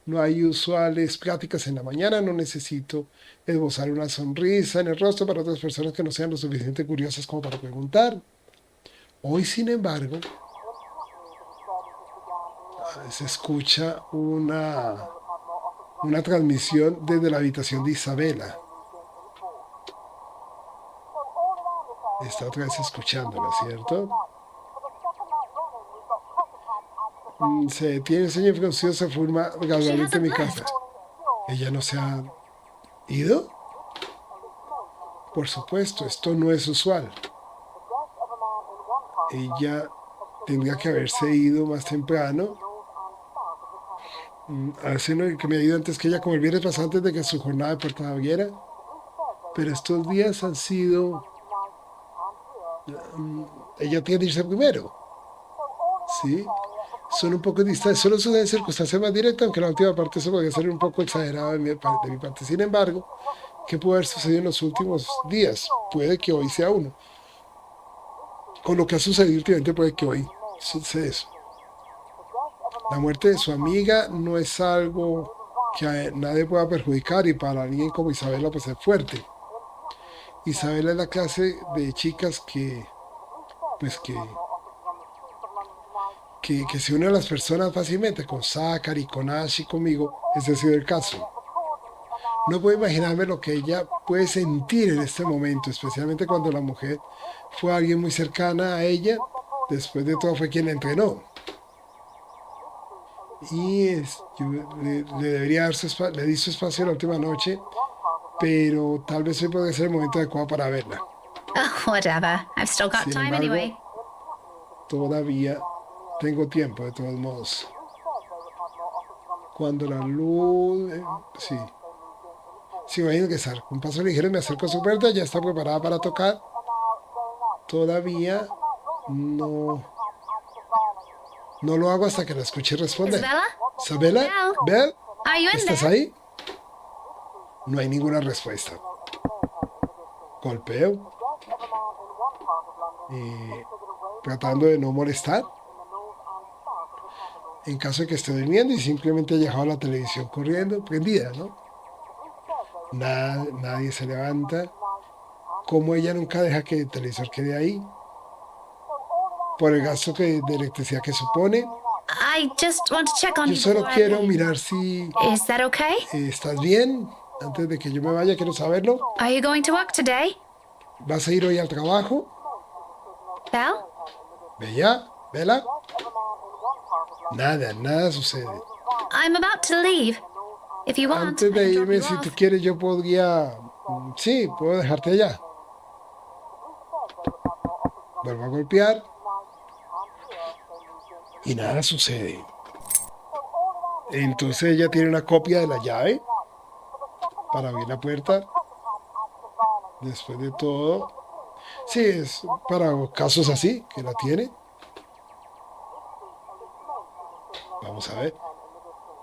No hay usuales prácticas en la mañana, no necesito esbozar una sonrisa en el rostro para otras personas que no sean lo suficientemente curiosas como para preguntar. Hoy, sin embargo, se escucha una transmisión desde la habitación de Isabela. Está otra vez escuchándola, ¿cierto? Se detiene, el señor Francisco se forma gradualmente en mi casa. ¿Ella no se ha ido? Por supuesto, esto no es usual. Ella tendría que haberse ido más temprano. Hace no, que me ha ido antes que ella, como el viernes pasado, antes de que su jornada de puerta abriera. Pero estos días han sido... ella tiene que irse primero. ¿Sí? Son un poco distantes, solo suceden circunstancias más directas, aunque la última parte se podría ser un poco exagerada de mi parte. Sin embargo, ¿qué puede haber sucedido en los últimos días? Puede que hoy sea uno. Con lo que ha sucedido últimamente, puede que hoy suceda eso. La muerte de su amiga no es algo que a nadie pueda perjudicar, y para alguien como Isabela pues es fuerte. Isabela es la clase de chicas que se une a las personas fácilmente, con Zachary, con Ash y conmigo. Ese ha sido el caso. No puedo imaginarme lo que ella puede sentir en este momento, especialmente cuando la mujer fue alguien muy cercana a ella. Después de todo fue quien la entrenó. Y le debería dar le di su espacio la última noche, pero tal vez hoy podría ser el momento adecuado para verla. Oh, whatever. I've still got Sin time embargo, anyway. todavía tengo tiempo, de todos modos. Cuando la luz... sí. Sí, imagino que estar con paso ligero me acerco a su puerta, ya está preparada para tocar. Todavía no lo hago hasta que la escuche responder. Isabella? ¿Isabela? ¿Bell? Are you in ¿Estás there? ahí? No hay ninguna respuesta. Golpeo. Tratando de no molestar. En caso de que esté durmiendo y simplemente haya dejado la televisión corriendo, prendida, ¿no? Nadie se levanta. Como ella nunca deja que el televisor quede ahí, por el gasto de electricidad que supone. I just want to check on Yo you solo before I quiero leave. mirar si Is that okay? estás bien. Antes de que yo me vaya, quiero saberlo. Are you going to work today? ¿Vas a ir hoy al trabajo? Belle? ¿Bella? ¿Vela? Nada sucede. I'm about to leave. If you want, Antes I de can drop irme, you si off. tú quieres, yo podría... sí, puedo dejarte allá. Vuelvo a golpear. Y nada sucede. Entonces ella tiene una copia de la llave para abrir la puerta. Después de todo, sí, es para casos así que la tiene. Vamos a ver.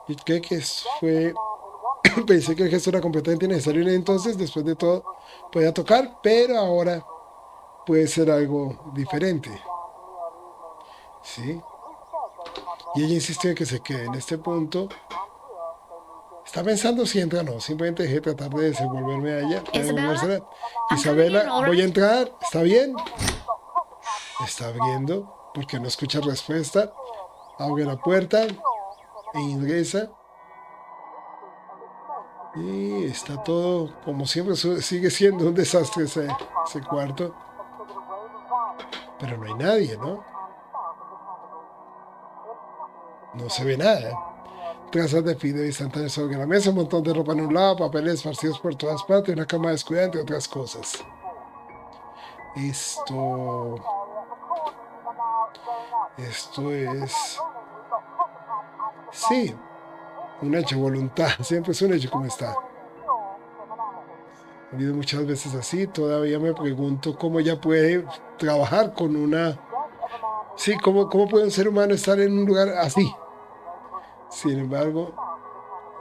Y creo que fue... pensé que el gesto era completamente innecesario, entonces después de todo podía tocar, pero ahora puede ser algo diferente. ¿Sí? Y ella insistió en que se quede en este punto. Está pensando si entra o no. Simplemente dejé tratar de desenvolverme a ella. Isabella, Isabela, voy a entrar. ¿Está bien? Está abriendo porque no escucha respuesta. Abre la puerta e ingresa. Y está todo, como siempre, sigue siendo un desastre ese cuarto. Pero no hay nadie, ¿no? No se ve nada. Trazas de fideo instantáneos sobre la mesa, un montón de ropa en un lado, papeles esparcidos por todas partes, una cama descuidada, entre otras cosas. Esto es... sí, un hecho de voluntad, siempre es un hecho como está. Ha habido muchas veces así, todavía me pregunto cómo ella puede trabajar con una... sí, cómo puede un ser humano estar en un lugar así. Sin embargo,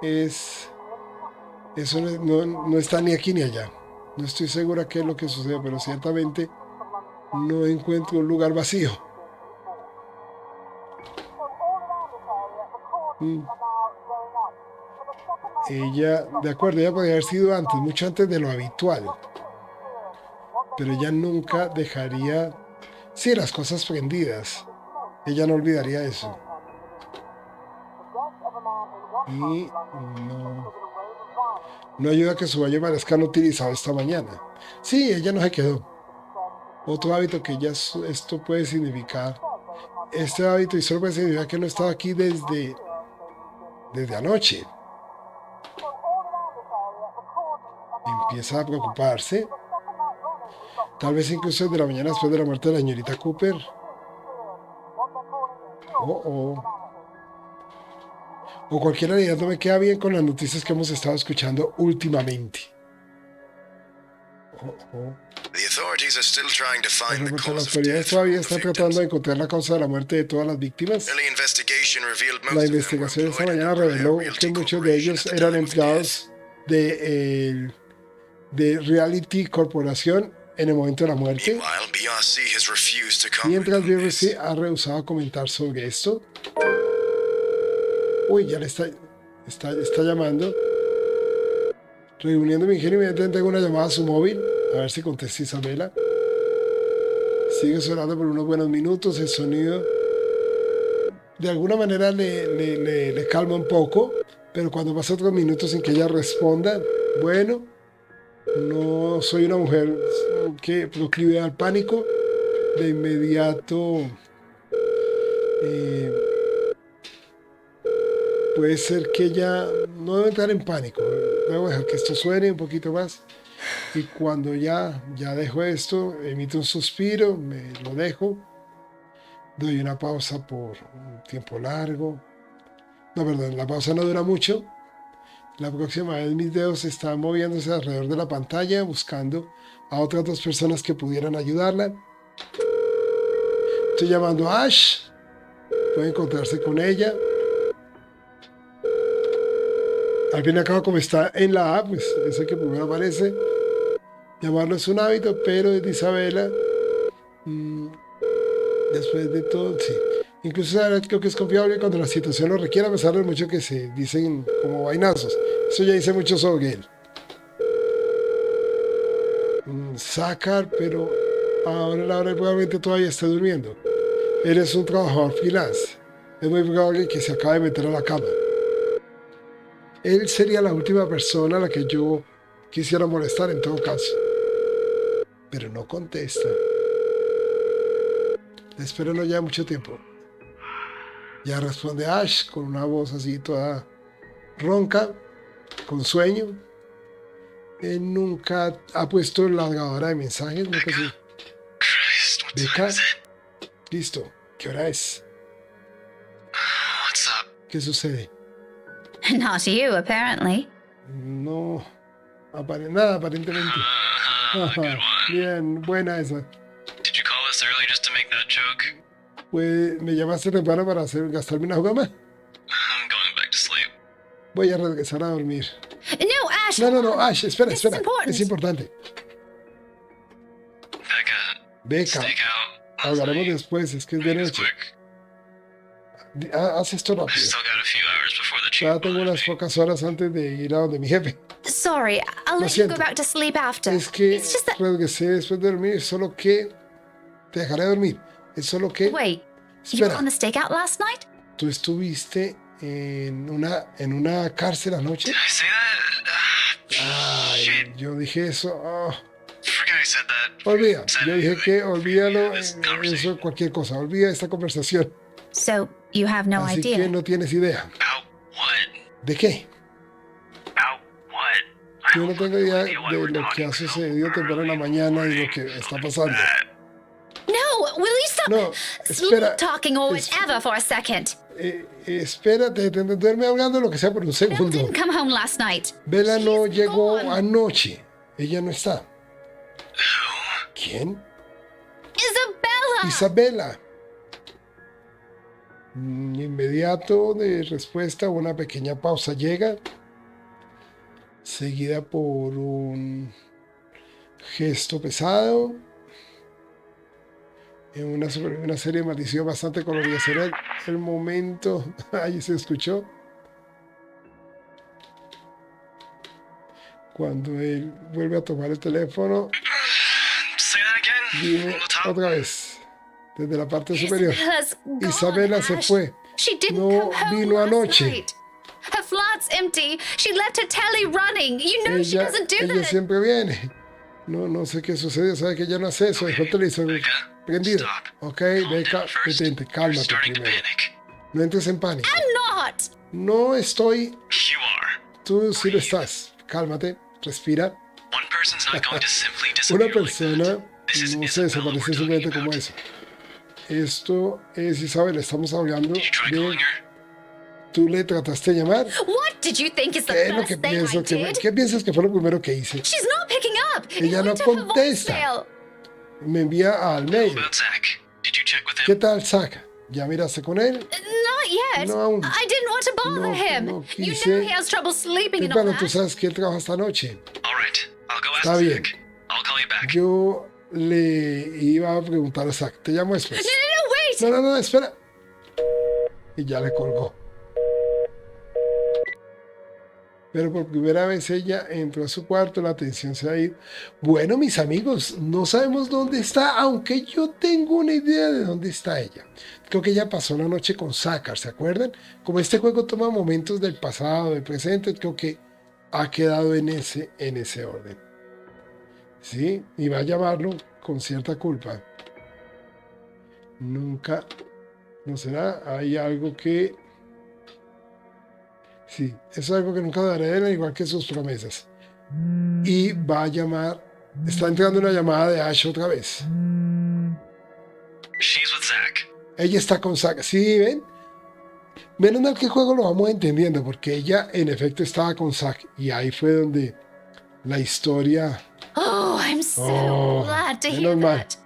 eso no está ni aquí ni allá. No estoy segura qué es lo que sucede, pero ciertamente no encuentro un lugar vacío. ella, de acuerdo, ella podría haber sido antes, mucho antes de lo habitual. Pero ella nunca dejaría, sí, las cosas prendidas. Ella no olvidaría eso. Y no ayuda que su baño parezca no utilizado esta mañana. Sí, ella no se quedó. Otro hábito que ella, esto puede significar, este hábito y solo puede significar que no estaba aquí desde anoche. Empieza a preocuparse. Tal vez incluso desde la mañana después de la muerte de la señorita Cooper. O cualquier realidad no me queda bien con las noticias que hemos estado escuchando últimamente. The authorities are still trying to find the Las cause of autoridades death todavía of the están victims. tratando de encontrar la causa de la muerte de todas las víctimas. Early investigation revealed most La of them were investigación esta employed in mañana the Brea reveló Realty que muchos de Corporation ellos at the eran time of empleados de Reality Corporation en el momento de la death. muerte. Meanwhile, BRC has refused to comment Mientras on this. BBC ha rehusado comentar sobre esto. Uy, ya le está llamando. Reuniendo mi ingenio, inmediatamente tengo una llamada a su móvil. A ver si contesta Isabela. Sigue sonando por unos buenos minutos. El sonido de alguna manera le calma un poco. Pero cuando pasa otros minutos sin que ella responda, bueno, no soy una mujer que proclive al pánico. De inmediato puede ser que ella no debe entrar en pánico. Debo dejar que esto suene un poquito más. Y cuando ya dejo esto, emito un suspiro, me lo dejo. Doy una pausa por un tiempo largo. No, perdón, la pausa no dura mucho. La próxima vez mis dedos están moviéndose alrededor de la pantalla, buscando a otras dos personas que pudieran ayudarla. Estoy llamando a Ash. Puede encontrarse con ella. Al fin y al cabo, como está en la app, pues es el que primero aparece. Llamarlo es un hábito, pero es de Isabela. Después de todo, sí. Incluso creo que es confiable cuando la situación lo requiera, a pesar de mucho que se dicen como vainazos. Eso ya dice mucho sobre él. Sacar, pero ahora la hora probablemente todavía está durmiendo. Eres un trabajador freelance. Es muy probable que se acabe de meter a la cama. Él sería la última persona a la que yo quisiera molestar en todo caso. Pero no contesta. Espero no ya mucho tiempo. Ya responde Ash con una voz así toda ronca, con sueño. Él nunca ha puesto la grabadora de mensajes. Nunca sí. Christ, what time Becca, is it? listo. ¿Qué hora es? What's up? ¿Qué sucede? Not you, apparently. No, nada aparentemente. Ajá, bien, buena esa. Did you call us early just to make that joke? Pues me llamaste temprano para gastarme una jugada más. I'm going back to sleep. Voy a regresar a dormir. No, Ash! No, Ash, espera. This is important. Es importante. Becca, Becca, sneak out. hablaremos después, es que es de Make this noche. quick. Haz esto I rápido. still got a few hours before the chief Ya tengo wanted unas me. pocas horas antes de ir a donde mi jefe. Sorry, I'll Lo let you go siento. back to sleep after. Es que It's just that. regresé después de dormir, solo que te dejaré dormir. Es solo que, Wait, you were espera, on the stakeout last night? tú estuviste en una cárcel anoche. Did I say that? Ay, Shit. yo dije eso. Forget I said that. Olvida, Said yo dije anything. que olvídalo, This conversation. eso cualquier cosa, olvida esta conversación. So, you have no Así idea. que no tienes idea. About what? ¿De qué? About what? Yo no tengo idea de lo que ha sucedido temprano en la mañana y lo que está pasando. No, will you stop No, espera. talking or whatever for a second? Espérate, duerme hablando lo que sea por un Belle segundo. didn't come home last night. Bella no She's llegó gone. anoche. Ella no está. ¿Quién? Isabella! Isabela. Inmediato de respuesta, una pequeña pausa llega, seguida por un gesto pesado, en una serie de maldición bastante colorida. Será el momento. Ahí se escuchó. Cuando él vuelve a tomar el teléfono, Say that again. dime From the top. otra vez, desde la parte superior. Isabella's gone, Isabela se Ash. fue. She didn't No come home vino last anoche. night. Her flat's empty. She left her telly running. You know she doesn't do Ella that. siempre viene. No sé qué sucede, sabe que ella no hace eso, dejó el televisor Becca, prendido. stop. Ok, Calm Becca, down first. detente, You're cálmate starting to primero. panic. No entres en pánico. Not. No estoy, You are. tú sí lo estás. Cálmate, respira. One person's not going to simply Una disappear like persona that. This is no se Isabella desaparece we're simplemente talking como about. eso. Esto es Isabel, estamos hablando You try de... calling her? ¿Tú le trataste de llamar? What did you think is the ¿Qué es lo first que thing I pienso que... did? ¿Qué piensas que fue lo primero que hice? She's not picking up. Ella It no went to her contesta. voicemail. Me envía al mail. About Zach. Did you check with ¿Qué him? tal, Zach? ¿Ya miraste con él? Not yet. No aún. I didn't want to bother No, him. no You quise. know he has trouble sleeping and all Bueno, tú that. sabes que él trabaja esta noche. All right. I'll go ask Está bien. Zach. I'll call you back. Yo le iba a preguntar a Zach. Te llamo después. No, wait. No, espera. Y ya le colgó. Pero por primera vez ella entró a su cuarto, la atención se ha ido. Bueno, mis amigos, no sabemos dónde está, aunque yo tengo una idea de dónde está ella. Creo que ella pasó la noche con Sakar, ¿se acuerdan? Como este juego toma momentos del pasado, del presente, creo que ha quedado en ese orden. ¿Sí? Y va a llamarlo con cierta culpa. Nunca, ¿no será? Hay algo que... Sí, es algo que nunca daré de él, al igual que sus promesas. Y va a llamar... Está entrando una llamada de Ash otra vez. She's with Zach. Ella está con Zack. ¿Sí ven? Menos mal que el juego lo vamos entendiendo, porque ella en efecto estaba con Zack. Y ahí fue donde la historia... Oh, I'm so Oh, glad to hear menos mal. that.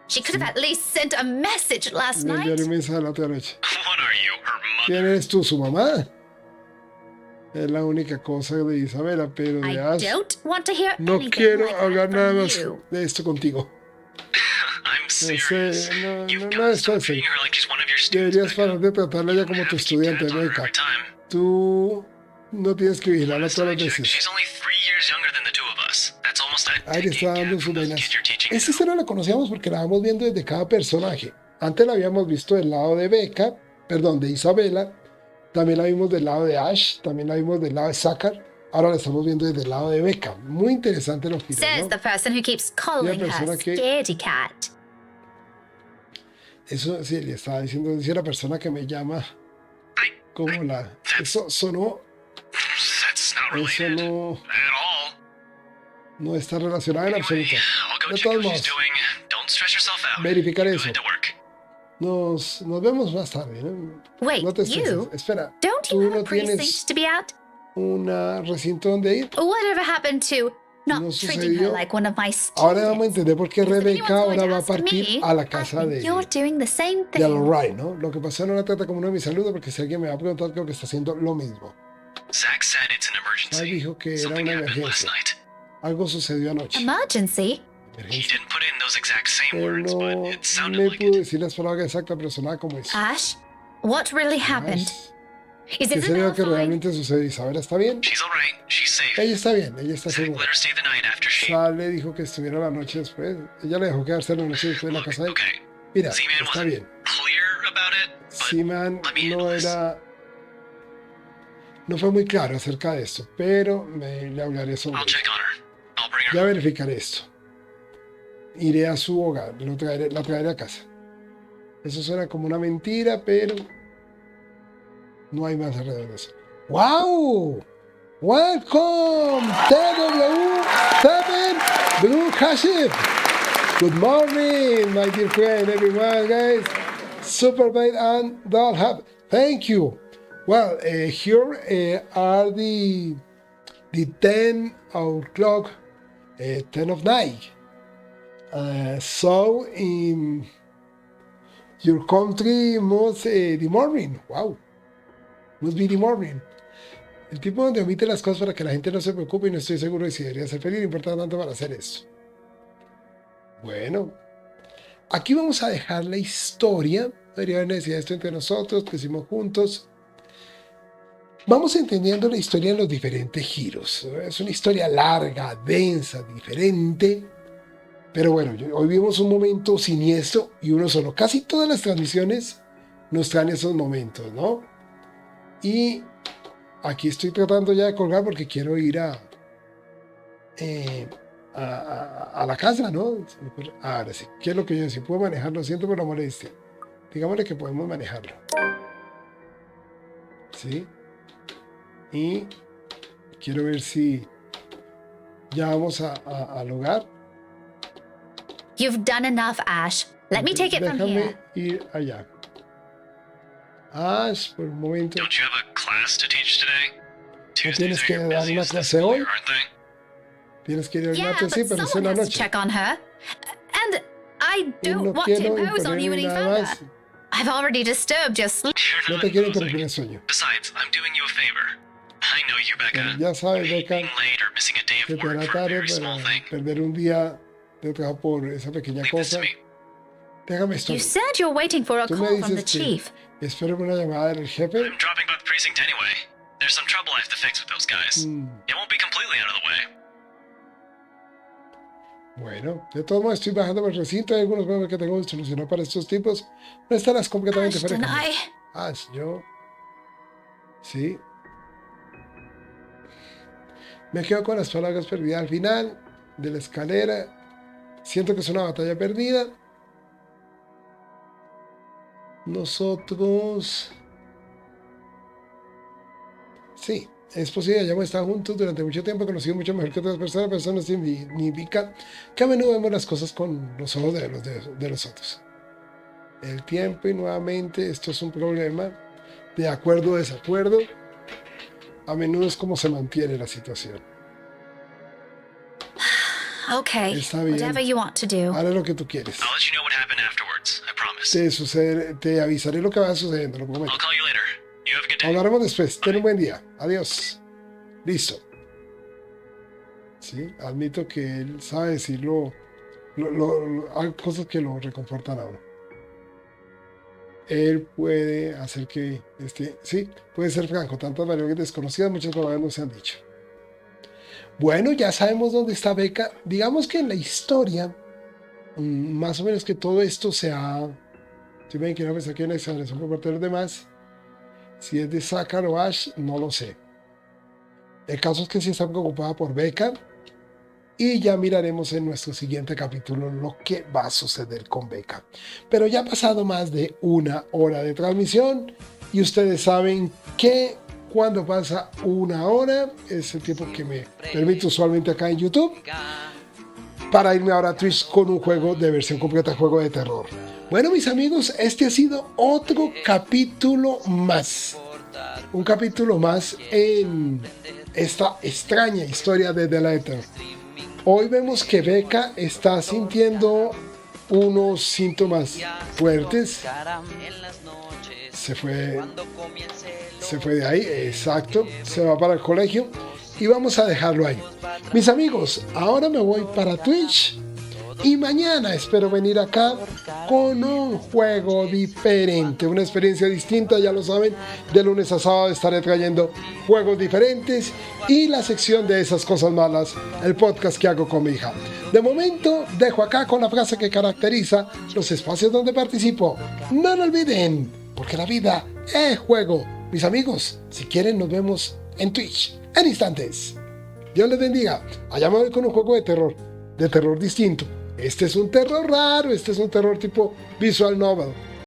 She could have at least sent a message last Me envió night. un mensaje la otra noche. What are you, her mother? ¿Quién eres tú, su mamá? Es la única cosa de Isabela, pero de I Ash... don't want to hear No anything quiero like that hablar nada from más you. de esto contigo. I'm sé, serious. no, You've no, got no to estoy stop treating serio. her like she's one of your students. Deberías Becca. parar de tratarla ya You como don't tu have to keep estudiante, tabs on her Becca. every time. Tú no tienes que vigilarla Last todas I las checked, veces. she's only 3 years younger than the two of us. That's almost a Ahí le decade está dando gap sus from those vainas. kids you're teaching. Esta escena la conocíamos porque la vamos viendo desde cada personaje. Antes la habíamos visto del lado de Becca, perdón, de Isabela. También la vimos del lado de Ash. También la vimos del lado de Sakar. Ahora la estamos viendo desde el lado de Becca. Muy interesante los giros, Says ¿no? the person who keeps calling her persona que- scaredy cat. Eso sí, le estaba diciendo, decía la persona que me llama como la... Eso sonó... That's not Eso related no, at all. no está relacionado en Anyway, absoluto. I'll go De check todos what she's modos, doing. Don't stress yourself out. verificar Go eso. into work. Nos vemos más tarde, ¿no? Wait, No te estreses. you? Espera, Don't tú you have no a precinct tienes to be at? un recinto donde ir. Whatever happened to not No treating her sucedió. like one of my Ahora vamos a students? entender por qué Because if Rebeca anyone's going ahora to va a ask partir me, a la I casa think de you're doing the same Al thing. Right, ¿no? Lo que pasa no la trata como uno de mis alumnos, porque si alguien me va a preguntar, creo que está haciendo lo mismo. Zach said it's an Zach emergency. dijo que era Something una happened last emergencia. night. Algo sucedió anoche. Emergency? He Emergencia. didn't put in those exact same Pero words, no but it sounded me like pudo it. decir las palabras exactas, pero sonaba como eso. Ash? What really happened? ¿Qué Is sería Isabel lo que fine? realmente sucedió? ¿Isabela está bien? She's all right. She's safe. Ella está bien, ella está Zach segura. let her stay the night after she. Sale dijo que estuviera la noche después. Ella le dejó quedarse la noche después en la Look, casa de él. okay. Mira, Z-Man está wasn't bien. clear about it, but Seaman let me no handle this. era... No fue muy claro acerca de esto, pero le hablaré sobre I'll ello. check on her. I'll bring her. Ya verificaré esto. Iré a su hogar, la traeré a casa. Eso suena como una mentira, pero no hay más alrededor de eso. ¡Wow! Welcome, TW7 Blue Haship. Good morning, my dear friend, everyone, guys. Superbite and Dollhub. Thank you. Well, here are the 10 o'clock, 10 of night. So in your country must the morning. Wow. Must be the morning. El tipo donde omite las cosas para que la gente no se preocupe y no estoy seguro de si debería ser feliz, no importa tanto para hacer esto. Bueno, aquí vamos a dejar la historia. No debería haber necesidad de esto entre nosotros, que hicimos juntos. vamos entendiendo la historia en los diferentes giros. Es una historia larga, densa, diferente. Pero bueno, hoy vimos un momento siniestro y uno solo. Casi todas las transmisiones nos traen esos momentos, ¿no? Y aquí estoy tratando ya de colgar porque quiero ir a la casa, ¿no? Ahora sí, ¿qué es lo que yo decía? ¿Puedo manejarlo? Siento por la molestia. Digámosle que podemos manejarlo. ¿Sí? Y quiero ver si ya vamos al hogar. You've done enough, Ash. Let me take it from Déjame here. ir allá. Ash, por un momento. Don't you have a class to teach today? tienes Tuesdays que are your dar una busiest clase this hoy. year, aren't they? Tienes que ir al Yeah, martes, sí, but pero es en la someone has to noche. check on her. And I Y don't no want to quiero impose on you imponerle any nada further. más. I've already disturbed your sleep. You're No not te quiero imposing. interrumpir el sueño. Besides, I'm doing you a favor. I know you, Pero Becca. ya sabes, Becca, Being late or missing a day que of te work hará for a tarde very small para thing. perder un día de trabajo por esa pequeña Leave this cosa. to me. Déjame esto. You said you're waiting for a Tú me call from the dices que chief. espero una llamada del jefe. I'm dropping by the precinct anyway. There's some trouble I have to fix with those guys. It won't be completely out of the way. Bueno, de todos modos estoy bajando por el recinto. Hay algunos problemas que tengo que solucionar para estos tipos. No estarás completamente Ashton, fuera de I... Ash, yo... Sí. Me quedo con las palabras perdidas al final de la escalera. Siento que es una batalla perdida. Nosotros... Sí, es posible, ya hemos estado juntos durante mucho tiempo, conocido mucho mejor que otras personas, pero eso no significa que a menudo vemos las cosas con los ojos de los otros. El tiempo, y nuevamente, esto es un problema de acuerdo o desacuerdo. A menudo es como se mantiene la situación. Okay, Está bien. whatever you want to do. Haré lo que tú quieres. I'll let you know what happened afterwards. I promise. Te avisaré lo que va sucediendo, lo prometo. I'll call you later. You have a good day. Hablaremos después. Ten un buen día. Adiós. Listo. Sí, admito que él sabe decirlo. Hay cosas que lo reconfortan a uno. Él puede hacer que sí, puede ser franco. Tantas variables desconocidas, muchas palabras no se han dicho. Bueno, ya sabemos dónde está Becca. Digamos que en la historia, más o menos que todo esto se ha... Si ven que no pensar que hay una exageración por parte de los demás. Si es de Sakar o Ash, no lo sé. El caso es que sí está preocupada por Becca. Y ya miraremos en nuestro siguiente capítulo lo que va a suceder con Becca. Pero ya ha pasado más de 1 hora de transmisión. Y ustedes saben que cuando pasa 1 hora, es el tiempo que me permite usualmente acá en YouTube, para irme ahora a Twitch con un juego de versión completa, juego de terror. Bueno, mis amigos, este ha sido otro capítulo más. Un capítulo más en esta extraña historia de The Letter. Hoy vemos que Becca está sintiendo unos síntomas fuertes. Se fue de ahí, exacto. Se va para el colegio y vamos a dejarlo ahí. Mis amigos, ahora me voy para Twitch. Y mañana espero venir acá con un juego diferente, una experiencia distinta, ya lo saben. De lunes a sábado estaré trayendo juegos diferentes y la sección de esas cosas malas, el podcast que hago con mi hija. De momento, dejo acá con la frase que caracteriza los espacios donde participo. No lo olviden, porque la vida es juego. Mis amigos, si quieren nos vemos en Twitch en instantes. Dios les bendiga. Allá me voy con un juego de terror distinto. Este es un terror raro, este es un terror tipo visual novel.